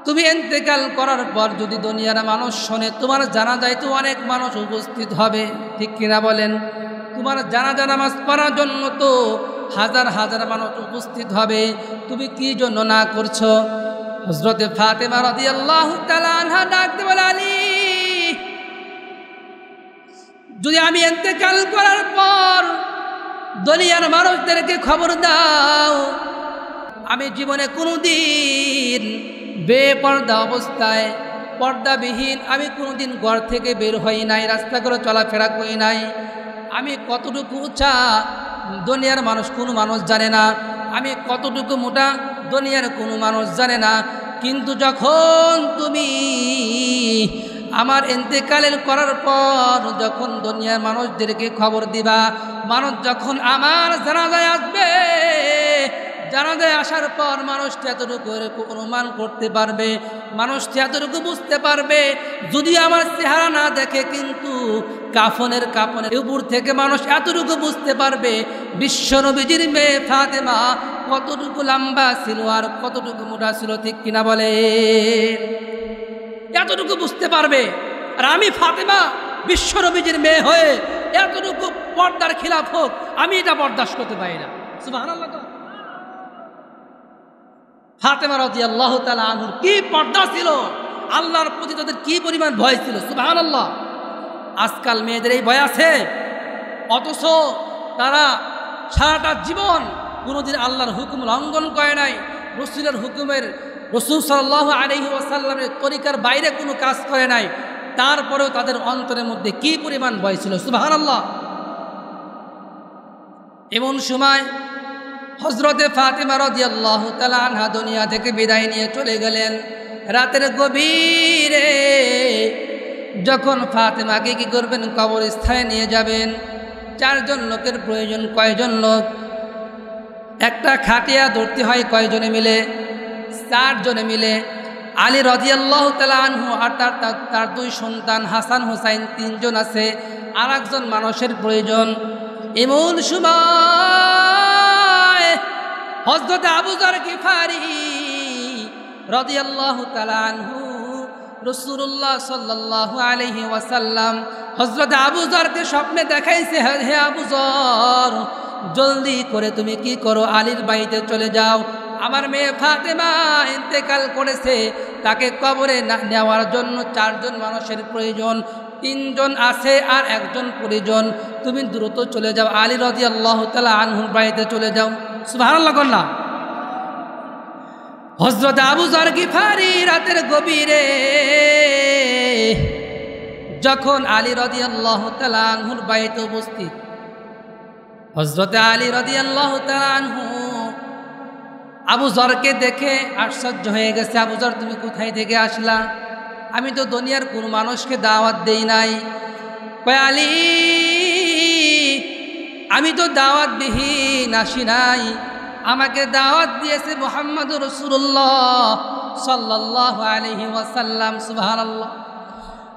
তুমি ইন্তেকাল করার পর যদি দুনিয়ার মানুষ শোনে তোমার জানাজায় তো অনেক মানুষ উপস্থিত হবে, ঠিক কিনা বলেন? তোমার জানাজা নামাজ পড়ার জন্য তো হাজার হাজার মানুষ উপস্থিত হবে, তুমি কি জন্য না করছো? হযরতে ফাতেমা রাদিয়াল্লাহু তাআলা আনহা ডাকতে বলে, আলী, যদি আমি ইন্তেকাল করার পর দুনিয়ার মানুষদেরকে খবর দাও, আমি জীবনে কোনোদিন বেপর্দা অবস্থায়, পর্দাবিহীন আমি কোনোদিন ঘর থেকে বের হই নাই, রাস্তা করে চলাফেরা করি নাই, আমি কতটুকু উঁচা দুনিয়ার মানুষ কোনো মানুষ জানে না, আমি কতটুকু মোটা দুনিয়ার কোনো মানুষ জানে না, কিন্তু যখন তুমি আমার ইন্তেকালের করার পর যখন দুনিয়ার মানুষদেরকে খবর দিবা, মানুষ যখন আমার জানাজায় আসবে, জানাজায় আসার পর মানুষটি এতটুকু অনুমান করতে পারবে, মানুষটি এতটুকু বুঝতে পারবে, যদি আমার চেহারা না দেখে কিন্তু কাফনের উপর থেকে মানুষ এতটুকু বুঝতে পারবে বিশ্বনবীজির মেয়ে ফাতেমা কতটুকু লম্বা ছিল আর কতটুকু মোটা ছিল, ঠিক কিনা বলে? এতটুকু বুঝতে পারবে। আর আমি ফাতেমা বিশ্বনবীজির মেয়ে হয়ে এতটুকু পর্দার খিলাফ হোক, আমি এটা বরদাস্ত করতে পারি না। সুবহানাল্লাহ। ফাতেমা রাদিয়াল্লাহু তাআলা আনহুর কি পর্দা ছিল, আল্লাহর প্রতি তাদের কি পরিমাণ ভয় ছিল। সুবহানাল্লাহ। আজকাল মেয়েদের এই ভয় আছে, অথচ তারা সারাটা জীবন কোনোদিন আল্লাহর হুকুম লঙ্ঘন করে নাই, রসুলের হুকুমের, রসুল সাল্লাল্লাহু আলাইহি ওয়াসাল্লামের তরিকার বাইরে কোনো কাজ করে নাই, তারপরেও তাদের অন্তরের মধ্যে কি পরিমাণ ভয় ছিল। সুবহানাল্লাহ। এমন সময় হযরতে ফাতেমা রাদিয়াল্লাহু তাআলা আনহা দুনিয়া থেকে বিদায় নিয়ে চলে গেলেন। রাতের গভীরে যখন ফাতেমাকে কি করবেন, কবরস্থানে নিয়ে যাবেন, চারজন লোকের প্রয়োজন। কয়জন লোক? একটা খাটিয়া ধরতে হয় কয়জনে মিলে? চারজনে মিলে। আলী রাদিয়াল্লাহু তাআলা আনহু আর তার দুই সন্তান হাসান হুসাইন, তিনজন আছে, আর একজন মানুষের প্রয়োজন। এমন সময় হযরত আবু যর গিফারি রাদিয়াল্লাহু তাআলা আনহু রাসূলুল্লাহ সাল্লাল্লাহু আলাইহি ওয়াসাল্লাম হযরত আবু যরকে স্বপ্নে দেখাইছে, হে আবু যর, জলদি করে তুমি কি করো, আলীর বাড়িতে চলে যাও, আমার মেয়ে ফাতেমা ইন্তেকাল করেছে, তাকে কবরে নেওয়ার জন্য চারজন মানুষের প্রয়োজন, তিনজন আছে আর একজন প্রয়োজন, তুমি দ্রুত চলে যাও, আলী রাদিয়াল্লাহু তাআলা আনহুর বাড়িতে চলে যাও। সুবহানাল্লাহ। কন্যা হযরত আবু যর গিফারি রাতের গভীরে যখন আলী রাদিয়াল্লাহু তাআলা আনহুর বাড়িতে উপস্থিত, হযরত আলী রাদিয়াল্লাহু তাআলা আনহু আবু যরকে দেখে আশ্চর্য হয়ে গেছে। আবু যর, তুমি কোথায় থেকে আসলা? আমি তো দুনিয়ার কোনো মানুষকে দাওয়াত দেই নাই। কয়, আলী, আমি তো দাওয়াত বিহীন আসি নাই, আমাকে দাওয়াত দিয়েছে মুহাম্মদুর রাসূলুল্লাহ সাল্লাল্লাহু আলাইহি ওয়াসাল্লাম। সুবহানাল্লাহ।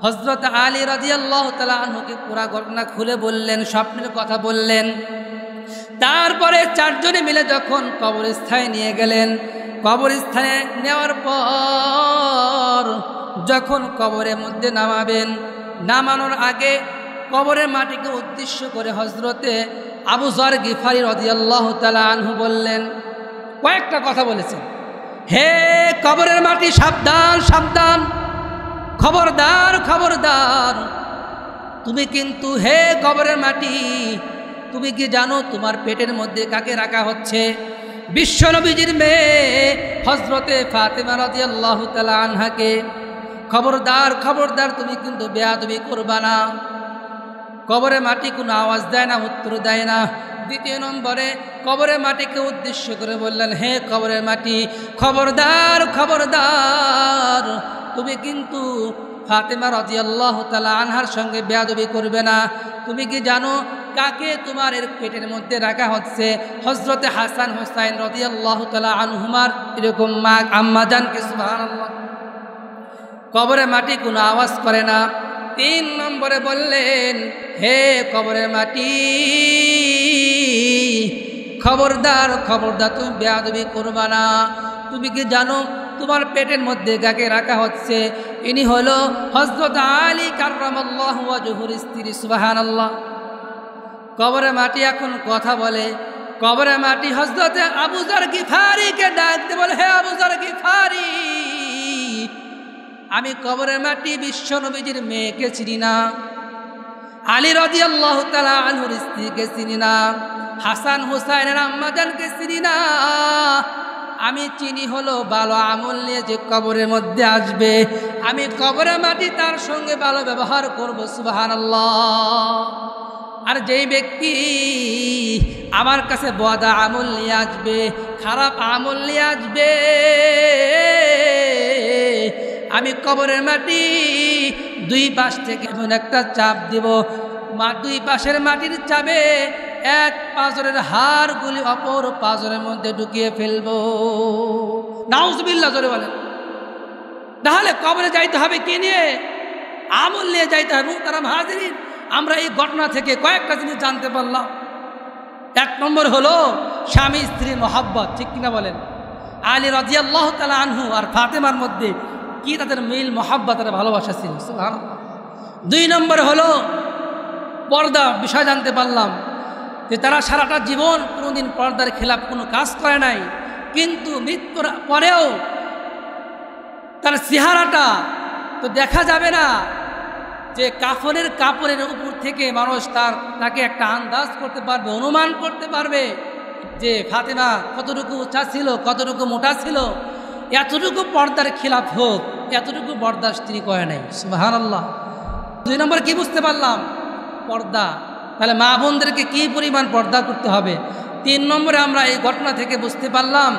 হযরত আলী রাদিয়াল্লাহু তাআলা আনহুকে পুরা ঘটনা খুলে বললেন, স্বপ্নের কথা বললেন। তারপরে চারজনে মিলে যখন কবরস্থানে নিয়ে গেলেন, কবরস্থানে নেওয়ার পর যখন কবরের মধ্যে নামাবেন, নামানোর আগে কবরের মাটিকে উদ্দেশ্য করে হযরতে আবু যর গিফারি রাদিয়াল্লাহু তাআলা আনহু বললেন, কয়েকটা কথা বলেছেন। হে কবরের মাটি, সাবধান সাবধান, খবরদার খবরদার, তুমি কিন্তু, হে কবরের মাটি, তুমি কি জানো তোমার পেটের মধ্যে কাকে রাখা হচ্ছে? বিশ্বনবীজির মেয়ে হযরতে ফাতেমা রাদিয়াল্লাহু তাআলা আনহাকে। খবরদার খবরদার, তুমি কিন্তু বেয়াদবি করবা না। কবরের মাটি কোনো আওয়াজ দেয় না, উত্তর দেয় না। দ্বিতীয় নম্বরে কবরের মাটিকে উদ্দেশ্য করে বললেন, হে কবরের মাটি, খবরদার খবরদার, তুমি কিন্তু ফাতেমা রাদিয়াল্লাহু তাআলা আনহার সঙ্গে বেয়াদবি করবে না। তুমি কি জানো কাকে তোমার এর পেটের মধ্যে রাখা হচ্ছে? হযরতে হাসান হুসাইন রাদিয়াল্লাহু তাআলা আনহুমার এরকম মা আম্মা জানকে। সুবহানাল্লাহ। কবরের মাটি কোনো আওয়াজ করে না। তিন নম্বরে বললেন, হে কবরের মাটি, খবরদার খবরদার, তুমি বেয়াদবি করবা না। তুমি কি জানো তোমার পেটের মধ্যে কাকে রাখা হচ্ছে? ইনি হলো হযরত আলী কাররামাল্লাহু ওয়াজহুর স্ত্রী। সুবহানাল্লাহ। কবরের মাটি এখন কথা বলে। কবরের মাটি হযরতে আবু যর গিফারিকে ডাকতে বলে, হে আবু যর গিফারি, আমি কবরের মাটি বিশ্বনবীজির মেয়েকে চিনি না, আলী রাদিয়াল্লাহু তাআলা আনহুর স্ত্রীকে চিনি না, হাসান হুসাইনের আম্মাজানকে চিনি না। আমি চিনি হলো ভালো আমল নিয়ে যে কবরের মধ্যে আসবে, আমি কবরের মাটি তার সঙ্গে ভালো ব্যবহার করব। সুবহানাল্লাহ। আর যেই ব্যক্তি আমার কাছে বদ আমল নিয়ে আসবে, খারাপ আমল নিয়ে আসবে, আমি কবরের মাটি দুই পাশ থেকে এমন একটা চাপ দিব, দুই পাশের মাটির চাপে এক পাঁজরের হাড়গুলি অপর পাঁজরের মধ্যে ঢুকিয়ে ফেলবো। নাউজুবিল্লাহ, জোরে বলেন। তাহলে কবরে যাইতে হবে কি নিয়ে? আমল নিয়ে যাইতে হবে। তারা হাজিরিন, আমরা এই ঘটনা থেকে কয়েকটা জিনিস জানতে পারলাম। এক নম্বর হলো স্বামী স্ত্রীর মহব্বত, ঠিক কিনা বলেন? আলী রাদিয়াল্লাহু তাআলা আনহু আর ফাতেমার মধ্যে কি তাদের মিল, মহব্বত আর ভালোবাসা ছিল। সুবহানাল্লাহ। দুই নম্বর হলো পর্দা বিষয় জানতে পারলাম যে তারা সারাটা জীবন কোনোদিন পর্দার খেলাফ কোনো কাজ করে নাই, কিন্তু মৃত্যুর পরেও তার চেহারাটা তো দেখা যাবে না, যে কাফনের কাপড়ের উপর থেকে মানুষ তাকে একটা আন্দাজ করতে পারবে, অনুমান করতে পারবে যে ফাতেমা কতটুকু উঁচা ছিল, কতটুকু মোটা ছিল। এতটুকু পর্দার খিলাফ হোক, এতটুকু বরদাস্ত তিনি করে নাই। সুবহানাল্লাহ। দুই নম্বর কি বুঝতে পারলাম? পর্দা। তাহলে মা বোনদেরকে কী পরিমাণ পর্দা করতে হবে। তিন নম্বরে আমরা এই ঘটনা থেকে বুঝতে পারলাম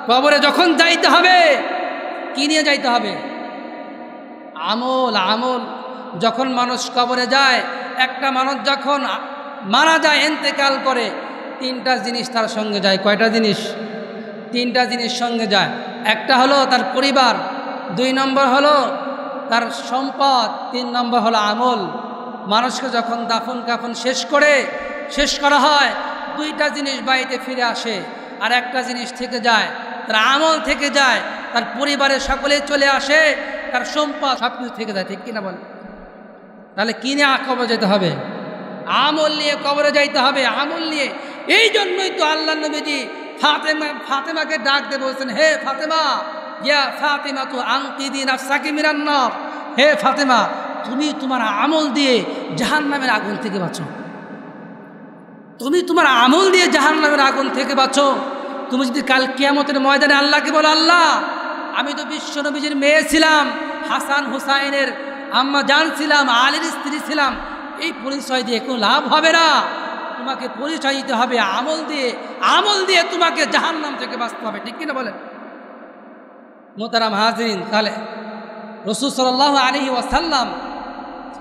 কবরে যখন যাইতে হবে কি নিয়ে যাইতে হবে? আমল। আমল। যখন মানুষ কবরে যায়, একটা মানুষ যখন মারা যায়, ইন্তেকাল করে, তিনটা জিনিস তার সঙ্গে যায়। কয়টা জিনিস? তিনটা জিনিস সঙ্গে যায়। একটা হলো তার পরিবার, দুই নম্বর হলো তার সম্পদ, তিন নম্বর হলো আমল। মানুষকে যখন দাফন কাফন শেষ করা হয়, দুইটা জিনিস বাড়িতে ফিরে আসে, আর একটা জিনিস থেকে যায়, তার আমল থেকে যায়, তার পরিবারের সকলে চলে আসে, তার সম্পদ সব কিছু থেকে যায়। ঠিক কিনা বলে? তাহলে কি নিয়ে কবরে যেতে হবে? আমল নিয়ে কবরে যাইতে হবে, আমল নিয়ে। এই জন্যই তো আল্লাহ নবীজি ফাতেমাকে ডাক দিয়ে বলছেন, হে ফাতেমা, ইয়া ফাতেমা তু আনকিদি নাফসাকি মিনান নার, হে ফাতেমা, তুমি তোমার আমল দিয়ে জাহান্নামের আগুন থেকে বাঁচো। তুমি তোমার আমল দিয়ে জাহান্নামের আগুন থেকে বাঁচো। তুমি যদি কাল কিয়ামতের ময়দানে আল্লাহকে বলো, আল্লাহ, আমি তো বিশ্ব নবীজির মেয়ে ছিলাম, হাসান হুসাইনের আম্মা জান ছিলাম, আলীর স্ত্রী ছিলাম, এই পরিচয় দিয়ে কোনো লাভ হবে না। তোমাকে পরিচয় দিতে হবে আমল দিয়ে। আমল দিয়ে তোমাকে জাহান্নাম থেকে বাঁচতে হবে। ঠিক কিনা বলেন? মোহতারাম হাজিরিন, তাহলে রাসূল সাল্লাল্লাহু আলাইহি ওয়াসাল্লাম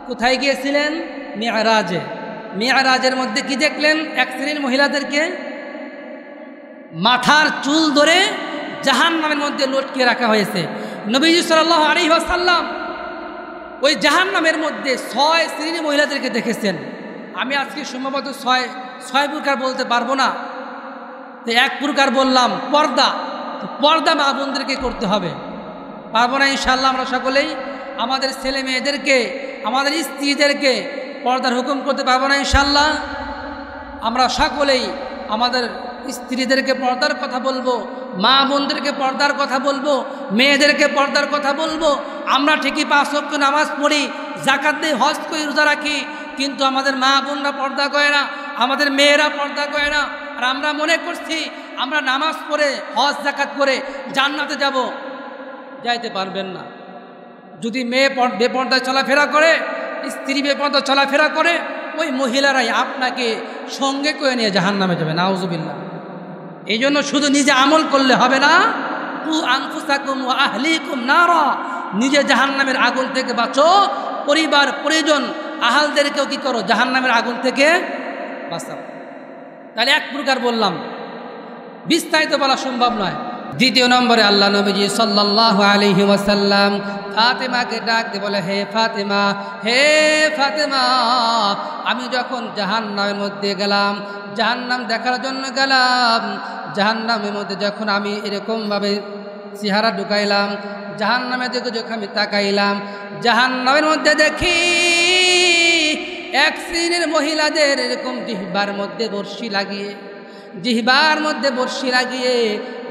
কোথায় গিয়েছিলেন? মিআরাজে। মিআরাজের মধ্যে কি দেখলেন? এক শ্রেণীর মহিলাদেরকে মাথার চুল ধরে জাহান্নামের মধ্যে লটকিয়ে রাখা হয়েছে। নবীজি সাল্লাল্লাহু আলাইহি ওয়াসাল্লাম ওই জাহান্নামের মধ্যে 6 শ্রেণীর মহিলাদেরকে দেখেছেন। আমি আজকে সম্ভবত ছয় প্রকার বলতে পারবো না, তো এক প্রকার বললাম, পর্দা মা বোনদেরকে করতে হবে। পারবো না ইনশাআল্লাহ। আমরা সকলেই আমাদের ছেলে মেয়েদেরকে, আমাদের স্ত্রীদেরকে পর্দার হুকুম করতে পারবো না ইনশাআল্লাহ। আমরা সকলেই আমাদের স্ত্রীদেরকে পর্দার কথা বলবো, মা বোনদেরকে পর্দার কথা বলবো, মেয়েদেরকে পর্দার কথা বলবো। আমরা ঠিকই 5 ওয়াক্ত নামাজ পড়ি, যাকাত দিই, হজ করি, রোজা রাখি, কিন্তু আমাদের মা বোনরা পর্দা করে না, আমাদের মেয়েরা পর্দা করে না। আর আমরা মনে করছি আমরা নামাজ পড়ে, হজ জাকাত করে জান্নাতে যাব। যাইতে পারবেন না। যদি মেয়ে বেপর্দায় চলাফেরা করে, স্ত্রী বেপর্দা চলাফেরা করে, ওই মহিলারাই আপনাকে সঙ্গে করে নিয়ে জাহান্নামে যাবে, নাউজুবিল্লাহ। এই জন্য শুধু নিজে আমল করলে হবে না, কু আনফুসাকুম ওয়া আহলিকুম নারা, নিজে জাহান্নামের আগুন থেকে বাঁচো, পরিবার পরিজন আহালদেরকেও কি করো, জাহান্নামের আগুন থেকে বাঁচাও। তাহলে এক প্রকার বললাম, বিস্তারিত বলা সম্ভব নয়। দ্বিতীয় নম্বরে আল্লাহ নবীজি সাল্লাল্লাহু আলাইহি ওয়াসাল্লাম ফাতেমাকে ডাক দিয়ে বলে, হে ফাতেমা, হে ফাতেমা, আমি যখন জাহান্নামের মধ্যে গেলাম, জাহান্নাম দেখার জন্য গেলাম, জাহান্নামের মধ্যে যখন আমি এরকমভাবে চেহারা ঢুকাইলাম, জাহান্নামের দিকে যখন আমি তাকাইলাম, জাহান্নামের মধ্যে দেখি এক শ্রেণীর মহিলাদের এরকম জিহ্বার মধ্যে বর্শি লাগিয়ে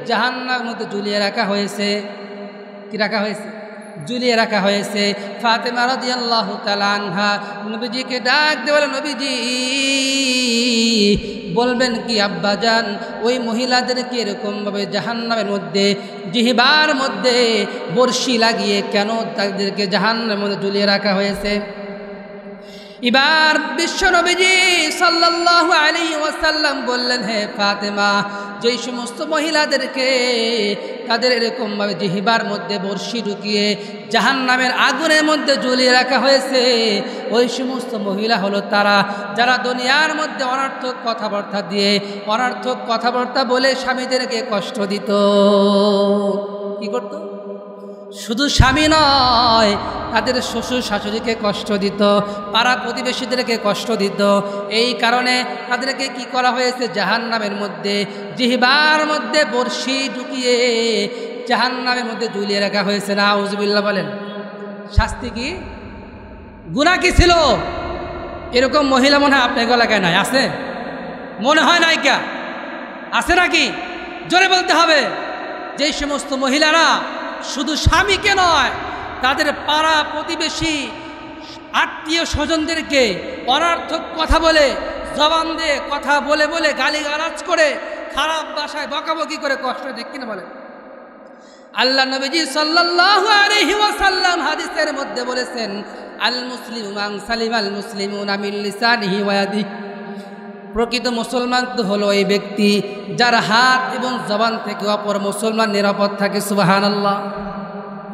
জাহান্নামের মধ্যে ঝুলিয়ে রাখা হয়েছে। কি রাখা হয়েছে? ঝুলিয়ে রাখা হয়েছে। ফাতেমা রাদিয়াল্লাহু তাআলা আনহা নবীজিকে ডাক দিয়ে বলে, নবীজি বলবেন কি আব্বাজান, ওই মহিলাদেরকে এরকমভাবে জাহান্নামের মধ্যে জিহ্বার মধ্যে বর্শি লাগিয়ে কেন তাদেরকে জাহান্নামের মধ্যে ঝুলিয়ে রাখা হয়েছে? এবার বিশ্ব নবীজি সাল্লাল্লাহু আলাইহি ওয়াসাল্লাম বললেন, হে ফাতেমা, যেই সমস্ত মহিলাদেরকে তাদের এরকমভাবে জিহ্বার মধ্যে বর্শি ঢুকিয়ে জাহান্নামের আগুনের মধ্যে ঝুলিয়ে রাখা হয়েছে, ওই সমস্ত মহিলা হলো তারা যারা দুনিয়ার মধ্যে অনর্থক কথাবার্তা বলে স্বামীদেরকে কষ্ট দিত। কি করত? শুধু স্বামী নয়, তাদের শ্বশুর শাশুড়িকে কষ্ট দিত, পাড়া প্রতিবেশীদেরকে কষ্ট দিত। এই কারণে তাদেরকে কি করা হয়েছে? জাহান্নামের মধ্যে জিহ্বার মধ্যে বর্শি ঢুকিয়ে জাহান্নামের মধ্যে ঝুলিয়ে রাখা হয়েছে। নাউজুবিল্লাহ বলেন। শাস্তি কি? গুনাহ কি ছিল? এরকম মহিলা মনে হয় আপনার এলাকায় নাই, আছে? মনে হয় নাই কে? আছে নাকি? জোরে বলতে হবে। যেই সমস্ত মহিলারা শুধু স্বামীকে নয়, তাদের পাড়া প্রতিবেশী আত্মীয় স্বজনদেরকে অনর্থক কথা বলে, জবান দিয়ে কথা বলে বলে গালিগালাজ করে, খারাপ ভাষায় বকাবকি করে কষ্ট দেয়, কিনা বলে? আল্লাহ নবীজি সাল্লাল্লাহু আলাইহি ওয়াসাল্লাম হাদিসের মধ্যে বলেছেন, আল মুসলিমু মান সালিমাল মুসলিমুনা মিন লিসানিহি ওয়া ইয়াদিহি, প্রকৃত মুসলমান তো হলো এই ব্যক্তি যার হাত এবং জবান থেকে অপর মুসলমান নিরাপদ থাকে। সুবহানাল্লাহ।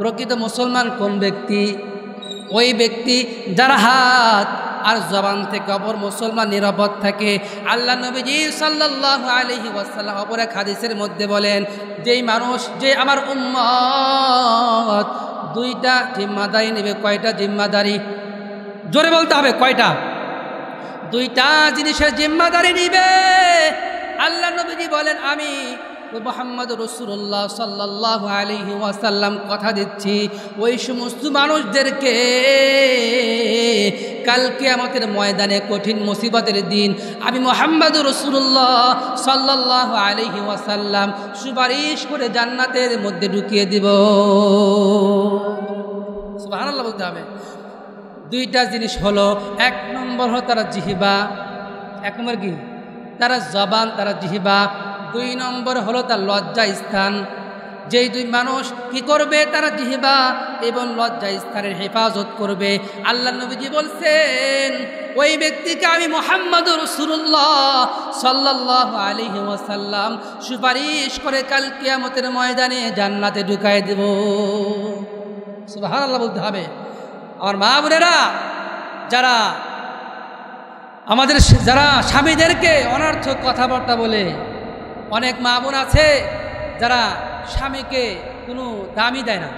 প্রকৃত মুসলমান কোন ব্যক্তি? ওই ব্যক্তি যার হাত আর জবান থেকে অপর মুসলমান নিরাপদ থাকে। আল্লাহ নবীজি সাল্লাল্লাহু আলাইহি ওয়াসাল্লাম অপর এক হাদিসের মধ্যে বলেন, যেই মানুষ, যে আমার উম্মত 2টা জিম্মাদারি নেবে। কয়টা জিম্মাদারি? জোরে বলতে হবে, কয়টা? 2টা জিনিসের জিম্মাদারি নিবে। আল্লাহ নবীজি বলেন, আমি মুহাম্মদ রাসূলুল্লাহ সাল্লাল্লাহু আলাইহি ওয়াসাল্লাম কথা দিচ্ছি, ওই সমস্ত মানুষদেরকে কাল কিয়ামতের ময়দানে কঠিন মুসিবতের দিন আমি মুহাম্মদ রাসূলুল্লাহ সাল্লাল্লাহু আলাইহি ওয়াসাল্লাম সুপারিশ করে জান্নাতের মধ্যে ঢুকিয়ে দিব। সুবহানাল্লাহ বলতে হবে। 2টা জিনিস হলো, 1 নম্বর হলো তারা জিহ্বা, 1 নম্বর কি? তারা জবান, তারা জিহ্বা। 2 নম্বর হলো তার লজ্জা স্থান। যেই 2 মানুষ কি করবে? তারা জিহ্বা এবং লজ্জা স্থানের হেফাজত করবে। আল্লাহ নবীজি বলছেন, ওই ব্যক্তিকে আমি মুহাম্মদ রাসূলুল্লাহ সাল্লাল্লাহু আলাইহি ওয়াসাল্লাম সুপারিশ করে কাল কিয়ামতের ময়দানে জান্নাতে ঢুকায় দেব। সুবহানাল্লাহ বলতে হবে। আমার মা বোনেরা, যারা আমাদের যারা স্বামীদেরকে অনর্থক কথাবার্তা বলে অনেক মা বোন আছে যারা স্বামীকে কোনো দামই দেয় না,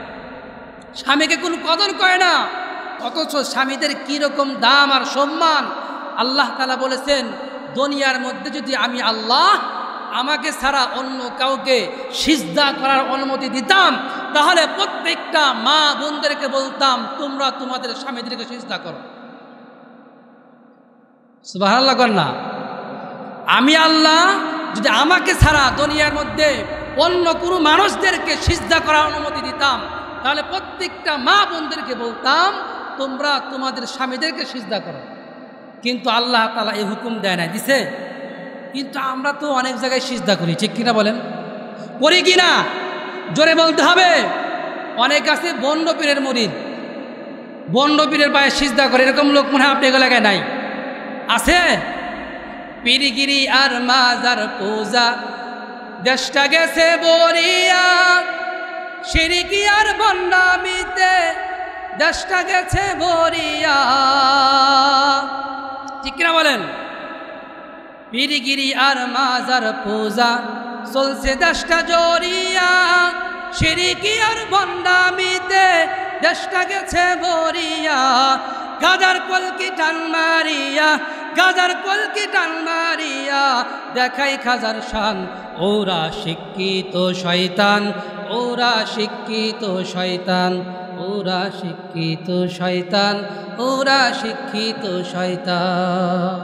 স্বামীকে কোনো কদর করে না, অথচ স্বামীদের কীরকম দাম আর সম্মান আল্লাহ তাআলা বলেছেন, দুনিয়ার মধ্যে যদি আমি আল্লাহ আমাকে ছাড়া অন্য কাউকে সিজদা করার অনুমতি দিতাম, তাহলে প্রত্যেকটা মা বোনদেরকে বলতাম তোমরা তোমাদের স্বামীদেরকে সিজদা করো। সুবহানাল্লাহ কর না। আমি আল্লাহ যদি আমাকে ছাড়া দুনিয়ার মধ্যে অন্য কোনো মানুষদেরকে সিজদা করার অনুমতি দিতাম, তাহলে প্রত্যেকটা মা বোনদেরকে বলতাম তোমরা তোমাদের স্বামীদেরকে সিজদা করো। কিন্তু আল্লাহ তাআলা এই হুকুম দেয় না, দিছে? কিন্তু আমরা তো অনেক জায়গায় সিজদা করি, ঠিক কিনা বলেন? করি কিনা জোরে বলতে হবে। অনেক আছে বন্ড পীরের মুরিদ, বন্ড পীরের পায়ে সিজদা করে, এরকম লোক মনে হয় আপনি এলাকায় নাই? আছে? পীরগিরি আর মাজার পূজা দেশটা গেছে বরিয়া, শিরকি আর ভণ্ডামিতে দেশটা গেছে বরিয়া, ঠিক কিনা বলেন? পীরগিরি আর মাজার পূজা চলছে দেশটা জরিয়া, শিরকি আর ভণ্ডামিতে দেশটা গেছে বরিয়া, গাজার কলকি টান মারিয়া, গাজার কলকি টান মারিয়া দেখাই খাজার শান, ওরা শিক্ষিত শয়তান, ওরা শিক্ষিত শয়তান, ওরা শিক্ষিত শয়তান, ওরা শিক্ষিত শয়তান।